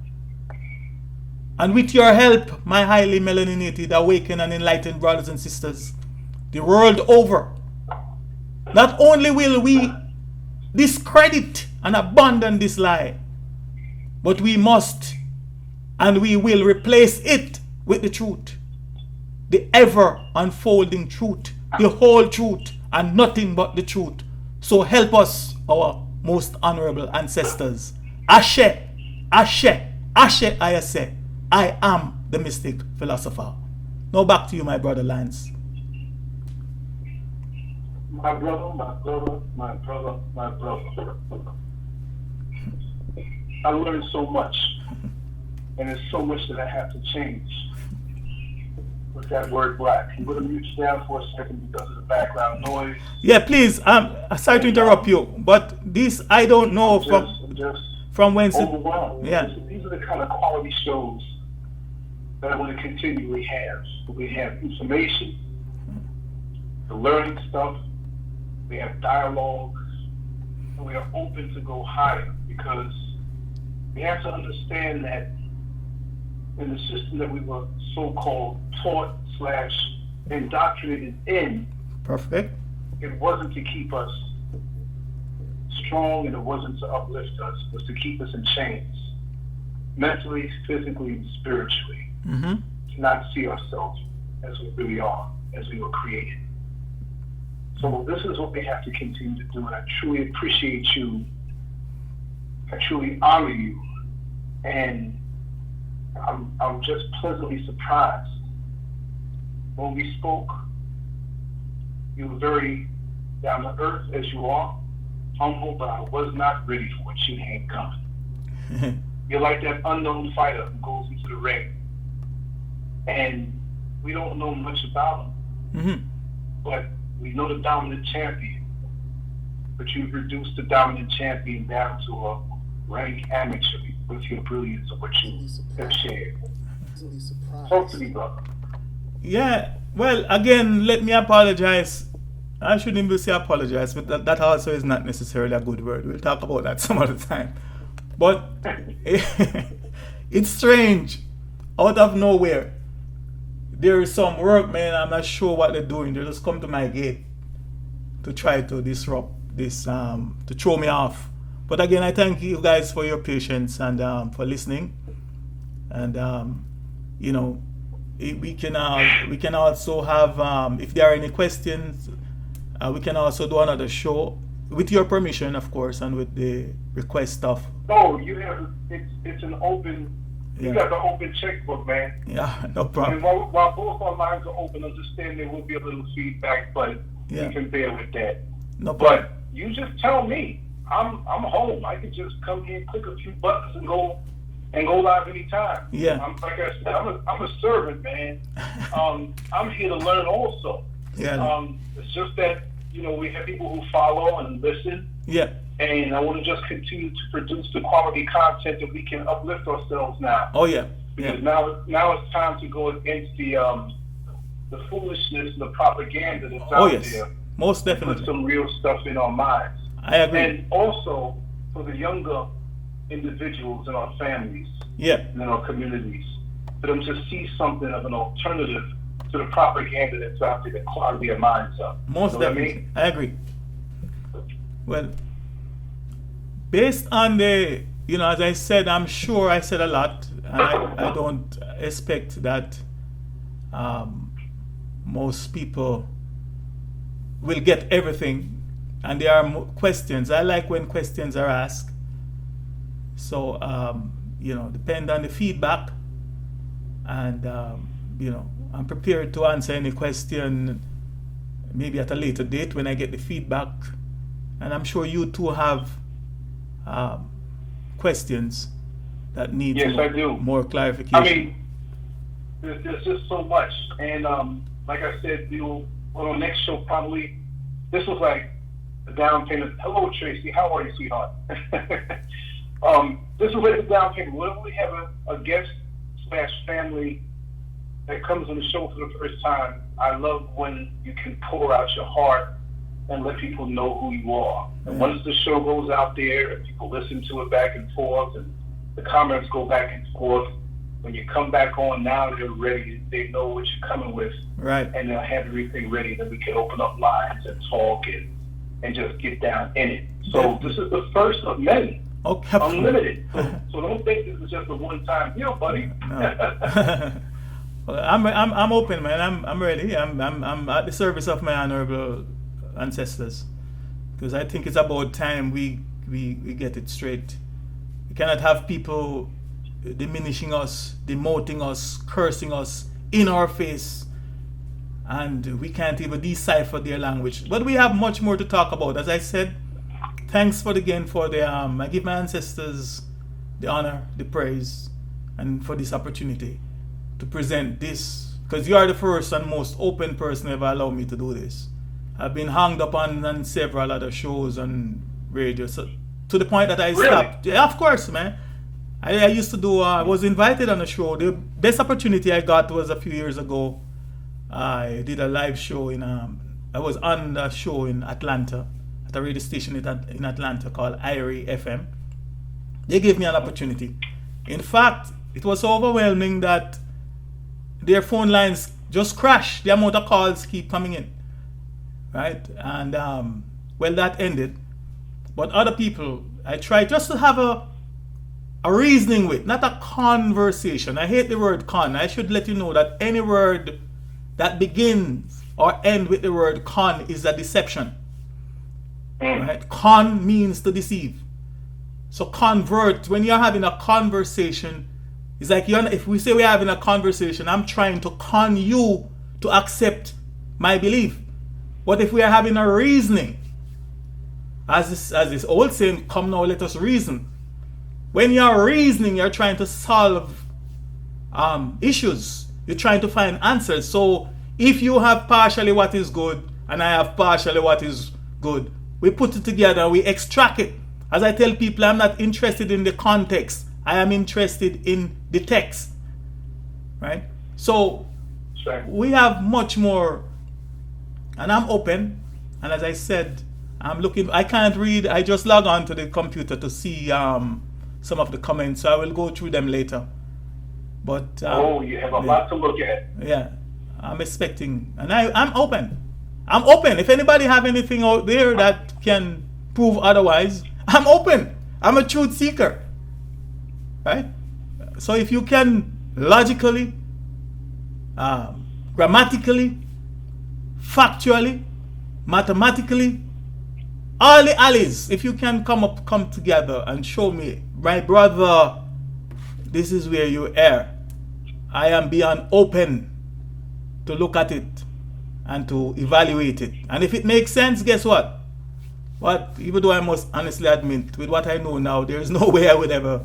And with your help, my highly melaninated, awakened and enlightened brothers and sisters, the world over, not only will we discredit and abandon this lie, but we must and we will replace it with the truth, the ever unfolding truth, the whole truth, and nothing but the truth. So help us, our most honorable ancestors. Ashe, Ashe, Ashe, I say, I am the Mystic Philosopher. Now back to you, my brother Lance. My brother, my brother, my brother, my brother. I learned so much, and there's so much that I have to change with that word black. I'm going to mute you down for a second because of the background noise. Yeah, please. Sorry to interrupt you, but this I don't know I'm just from whence. Overwhelmed. Yeah. These are the kind of quality shows that I want to continually have. We have information, the learning stuff, we have dialogues, and we are open to go higher because we have to understand that in the system that we were so-called taught / indoctrinated in, Perfect. it wasn't to keep us strong and it wasn't to uplift us. It was to keep us in chains, mentally, physically, and spiritually, to not see ourselves as we really are, as we were created. So this is what we have to continue to do, and I truly appreciate you. I truly honor you, and I'm just pleasantly surprised. When we spoke, you were very down to earth as you are, humble, but I was not ready for what you had coming. You're like that unknown fighter who goes into the ring, and we don't know much about him, but we know the dominant champion. But you've reduced the dominant champion down to a rank amateur with your brilliance of what you have shared. Talk to me, brother. Yeah, well, again, let me apologize. I shouldn't even say apologize, but that also is not necessarily a good word. We'll talk about that some other time. But it's strange. Out of nowhere, there is some work, man. I'm not sure what they're doing. They just come to my gate to try to disrupt this, to throw me off. But again, I thank you guys for your patience and for listening. And you know, we can also have, if there are any questions, we can also do another show with your permission, of course, and with the request stuff. No, you have. It's an open. You got the open checkbook, man. Yeah, no problem. And while both our lines are open, understand there will be a little feedback, but you can bear with that. No problem. But you just tell me. I'm home. I can just come here, click a few buttons, and go live anytime. Yeah. Like I said, I'm a servant, man. I'm here to learn also. Yeah. It's just that we have people who follow and listen. Yeah. And I want to just continue to produce the quality content that we can uplift ourselves now. Oh yeah. Because now it's time to go against the foolishness and the propaganda that's out there. Most definitely. Put some real stuff in our minds. I agree. And also for the younger individuals in our families, and in our communities, for them to see something of an alternative to the propaganda that's out there that clogs their minds up. Most definitely. I agree. Well, based on the, as I said, I'm sure I said a lot, and I don't expect that most people will get everything. And there are questions. I like when questions are asked. So, depend on the feedback. And, I'm prepared to answer any question maybe at a later date when I get the feedback. And I'm sure you too have questions that need more clarification. I mean, there's just so much. And like I said, on the next show probably, this was like the down payment. Hello, Tracy. How are you, sweetheart? This is like the down payment. Whenever we have a guest / family that comes on the show for the first time, I love when you can pour out your heart and let people know who you are. And once the show goes out there and people listen to it back and forth and the comments go back and forth, when you come back on, now they're ready. They know what you're coming with. Right. And they'll have everything ready. Then we can open up lines and talk and just get down in it. So this is the first of many. Okay. Unlimited. So don't think this is just a one-time deal, buddy. No. Well, I'm open, man. I'm ready. I'm at the service of my honorable ancestors, because I think it's about time we get it straight. We cannot have people diminishing us, demoting us, cursing us in our face, and we can't even decipher their language. But we have much more to talk about. As I said, thanks again for the I give my ancestors the honor, the praise, and for this opportunity to present this, because you are the first and most open person ever allowed me to do this. I've been hung up on several other shows on radio, so to the point that I stopped. Yeah, of course, man. I used to do, I was invited on a show. The best opportunity I got was a few years ago. I did a live show I was on a show in Atlanta, at a radio station in Atlanta called Irie FM. They gave me an opportunity. In fact, it was so overwhelming that their phone lines just crashed. The amount of calls keep coming in. Right? And, well, that ended. But other people, I tried just to have a reasoning with, not a conversation. I hate the word con. I should let you know that any word that begins or ends with the word con is a deception. Right? Con means to deceive. So convert, when you're having a conversation, it's like if we say we're having a conversation, I'm trying to con you to accept my belief. But if we are having a reasoning, as this old saying, come now, let us reason. When you're reasoning, you're trying to solve issues. You're trying to find answers. So if you have partially what is good and I have partially what is good, we put it together, we extract it. As I tell people, I'm not interested in the context. I am interested in the text. Right? So we have much more, and I'm open. And as I said, I'm looking, I can't read, I just log on to the computer to see some of the comments, so I will go through them later. But you have a lot to look at. Yeah, I'm expecting, and I'm open. I'm open. If anybody have anything out there that can prove otherwise, I'm open. I'm a truth seeker. Right? So if you can logically, grammatically, factually, mathematically, all the alleys, if you can come together and show me, my brother, this is where you err, I am beyond open to look at it and to evaluate it. And if it makes sense, guess what? Even though I must honestly admit, with what I know now, there is no way I would ever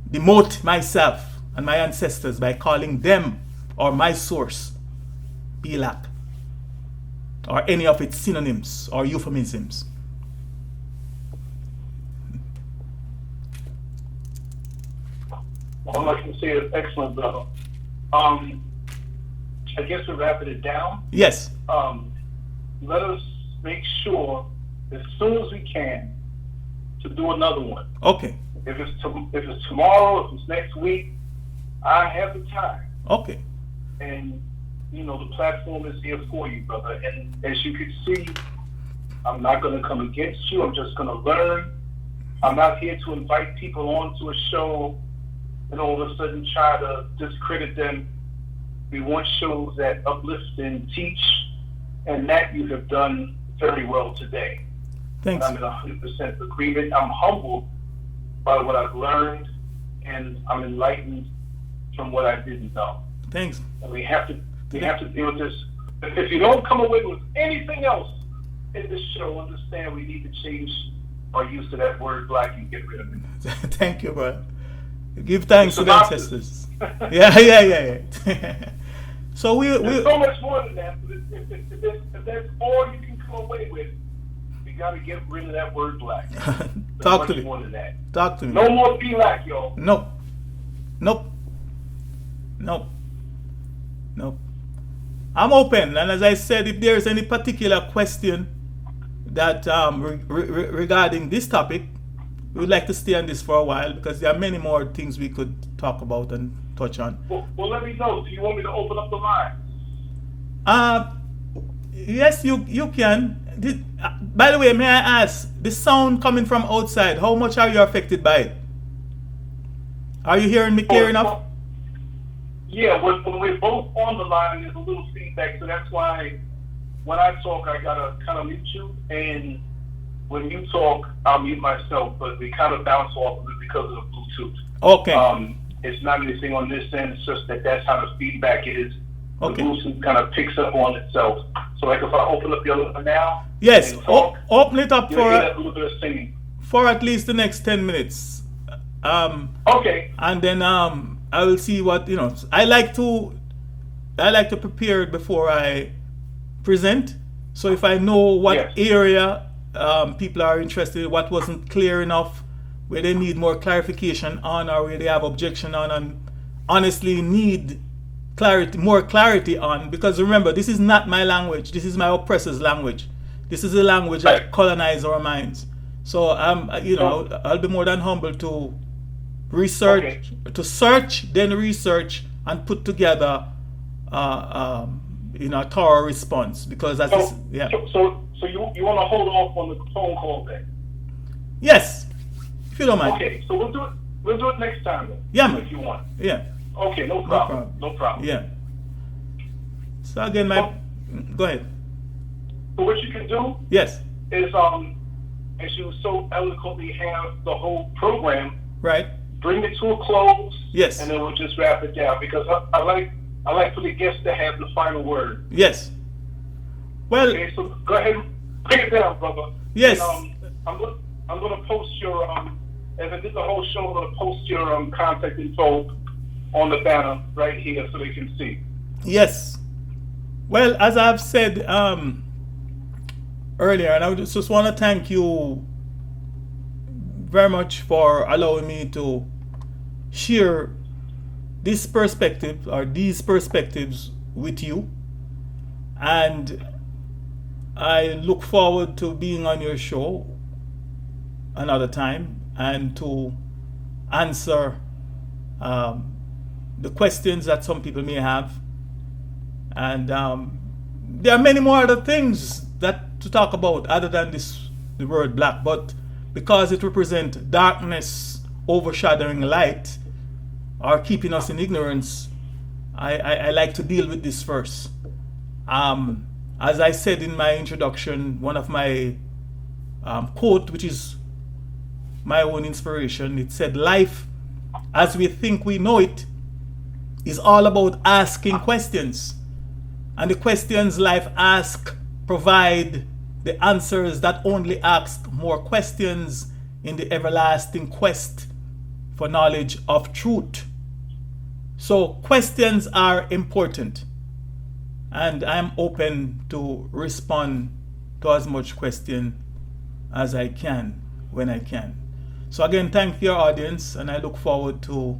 demote myself and my ancestors by calling them or my source Belak or any of its synonyms or euphemisms. All I can say is excellent, brother. I guess we're wrapping it down. Yes. Let us make sure as soon as we can to do another one. Okay. If it's tomorrow, if it's next week, I have the time. Okay. And the platform is here for you, brother. And as you can see, I'm not going to come against you. I'm just going to learn. I'm not here to invite people onto a show and all of a sudden try to discredit them. We want shows that uplift and teach, and that you have done very well today. Thanks. I'm in 100% agreement. I'm humbled by what I've learned, and I'm enlightened from what I didn't know. Thanks. And we have to deal with this. If you don't come away with anything else in this show, understand we need to change our use of that word black and get rid of it. Thank you, bro. Give thanks to the ancestors. Yeah. So there's so much more than that. But if that's all you can come away with, you got to get rid of that word black. Talk to me. More than that. Talk to me. No more be black, yo. Nope. I'm open, and as I said, if there is any particular question that regarding this topic, we would like to stay on this for a while because there are many more things we could talk about and touch on. Well, let me know. Do you want me to open up the line? Yes, you can. By the way, may I ask, the sound coming from outside, how much are you affected by it? Are you hearing me clear enough? Yeah, when we're both on the line, there's a little feedback, so that's why when I talk, I gotta kind of mute you, and when you talk, I'll mute myself, but we kind of bounce off of it because of the Bluetooth. Okay. It's not anything on this end, it's just that's how the feedback is. Okay. The Bluetooth kind of picks up on itself. So like if I open up the other one now, yes, talk, open it up for a little bit of singing. For at least the next 10 minutes. Okay. And then I will see what, I like to prepare before I present. So if I know what area people are interested in, what wasn't clear enough, where they need more clarification on, or where they have objection on, and honestly need more clarity on, because remember, this is not my language. This is my oppressor's language. This is the language that colonized our minds. So I'll be more than humble to research, to search, then research, and put together a thorough response. Because that's So you want to hold off on the phone call then? Yes, if you don't mind. Okay, so we'll do it next time then. Yeah, man. If you want. Yeah. Okay, no problem. No problem. Yeah. So again, go ahead. So what you can do? Yes. Is as you so eloquently have the whole program. Right. Bring it to a close. Yes. And then we'll just wrap it down, because I like for the guests to have the final word. Yes. Well. Okay, so go ahead and bring it down, brother. Yes. And, I'm gonna post your as I did the whole show, I'm gonna post your contact info on the banner right here so they can see. Yes. Well, as I've said earlier, and I just want to thank you very much for allowing me to share this perspective or these perspectives with you, and I look forward to being on your show another time and to answer the questions that some people may have, and there are many more other things that to talk about other than the word black, but because it represents darkness overshadowing light or keeping us in ignorance, I like to deal with this first. As I said in my introduction, one of my quote, which is my own inspiration, it said, life as we think we know it is all about asking questions, and the questions life asks provide the answers that only ask more questions in the everlasting quest for knowledge of truth. So questions are important, and I'm open to respond to as much question as I can when I can. So again, thank your audience, and I look forward to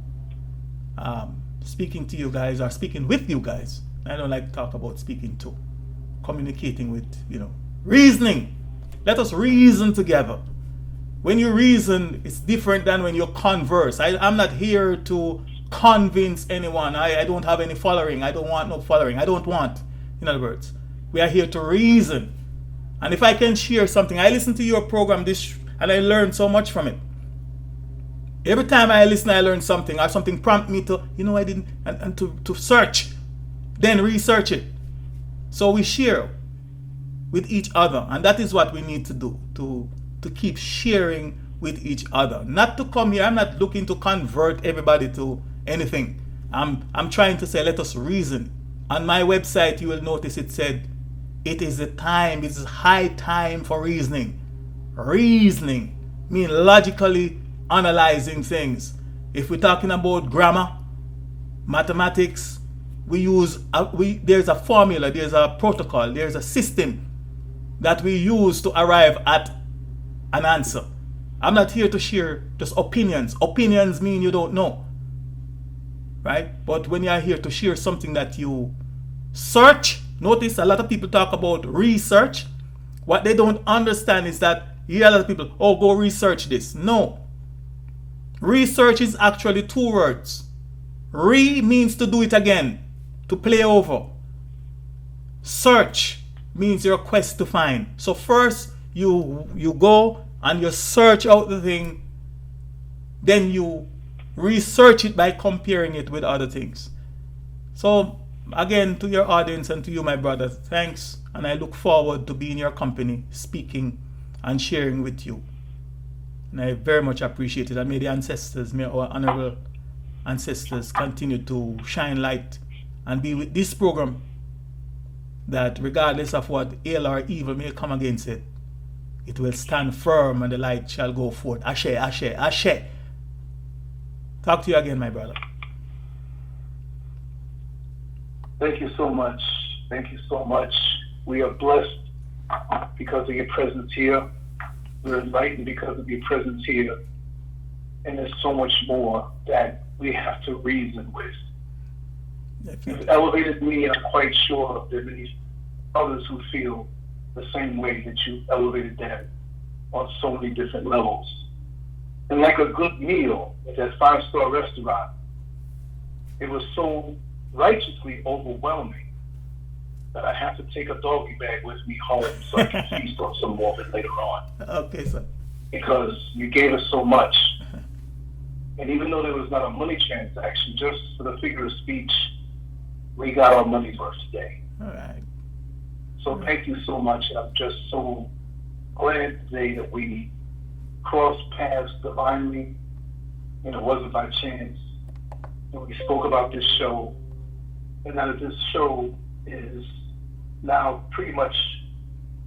speaking to you guys, or speaking with you guys. I don't like to talk about speaking to. Communicating with, reasoning. Let us reason together. When you reason, it's different than when you converse. I'm not here to convince anyone. I don't have any following. I don't want no following. I don't want, in other words. We are here to reason. And if I can share something, I listen to your program and I learn so much from it. Every time I listen, I learn something, or something prompt me to, I didn't, and to search, then research it. So we share with each other, and that is what we need to do, to keep sharing with each other. Not to come here, I'm not looking to convert everybody to anything. I'm trying to say, let us reason. On my website, you will notice it said, it is high time for reasoning. Reasoning means logically analyzing things. If we're talking about grammar, mathematics, we use, there's a formula, there's a protocol, there's a system that we use to arrive at an answer. I'm not here to share just opinions. Opinions mean you don't know, right? But when you're here to share something that you search, notice a lot of people talk about research. What they don't understand is that you hear a lot of people, oh, go research this. No. Research is actually two words. Re means to do it again, to play over. Search means your quest to find. So first you go and you search out the thing, then you research it by comparing it with other things. So again, to your audience and to you, my brother, thanks, and I look forward to being in your company, speaking and sharing with you. And I very much appreciate it. And may the ancestors, may our honorable ancestors continue to shine light and be with this program, that regardless of what ill or evil may come against it, it will stand firm and the light shall go forth. Ashe, ashe, ashe. Talk to you again, my brother. Thank you so much. Thank you so much. We are blessed because of your presence here. We're enlightened because of your presence here. And there's so much more that we have to reason with. You've elevated me, and I'm quite sure there are many others who feel the same way that you elevated them on so many different levels. And like a good meal at that 5-star restaurant, it was so righteously overwhelming that I have to take a doggy bag with me home so I can feast on some more of it later on. Okay, sir. Because you gave us so much. And even though there was not a money transaction, just for the figure of speech, we got our money's worth today. All right. So thank you so much. I'm just so glad today that we crossed paths divinely, and it wasn't by chance. And we spoke about this show, and now that this show is now pretty much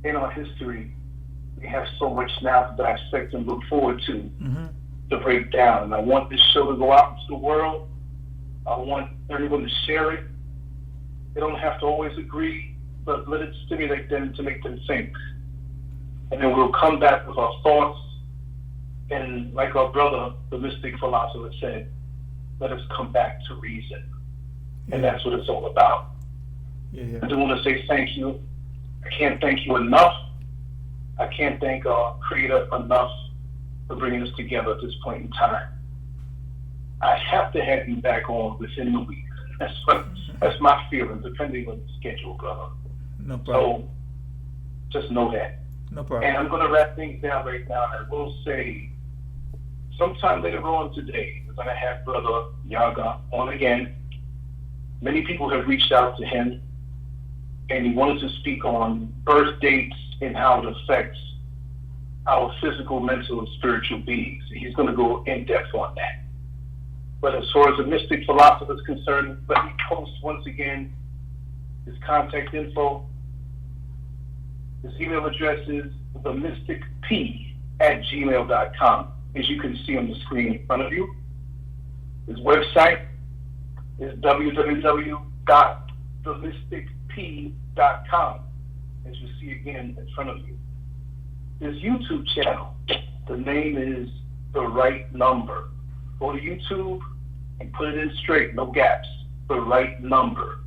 in our history, we have so much now to dissect and look forward to, to break down. And I want this show to go out into the world. I want everyone to share it. They don't have to always agree, but let it stimulate them to make them think. And then we'll come back with our thoughts. And like our brother, the Mystic Philosopher, said, let us come back to reason. And that's what it's all about. I do want to say thank you. I can't thank you enough. I can't thank our Creator enough for bringing us together at this point in time. I have to have you back on within the week. That's my feeling, depending on the schedule, brother. No problem. So just know that. No problem. And I'm going to wrap things down right now. I will say, sometime later on today, we're going to have Brother Yaga on again. Many people have reached out to him, and he wanted to speak on birth dates and how it affects our physical, mental, and spiritual beings. He's going to go in depth on that. But as far as the Mystic Philosopher is concerned, let me post once again his contact info. His email address is themysticp@gmail.com, as you can see on the screen in front of you. His website is www.themysticp.com, as you see again in front of you. His YouTube channel, the name is The Right Number. Go to YouTube and put it in straight, no gaps. The Right Number.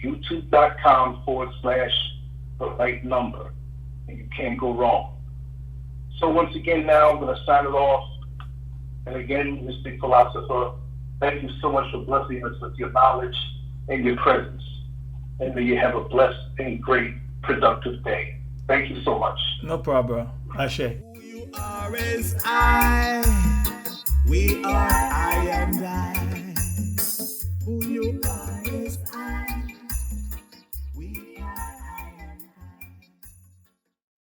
YouTube.com/The Right Number. And you can't go wrong. So once again now, I'm going to sign it off. And again, Mystic Philosopher, thank you so much for blessing us with your knowledge and your presence. And may you have a blessed and great, productive day. Thank you so much. No problem. Ashe. Who you are is I. We are I and I.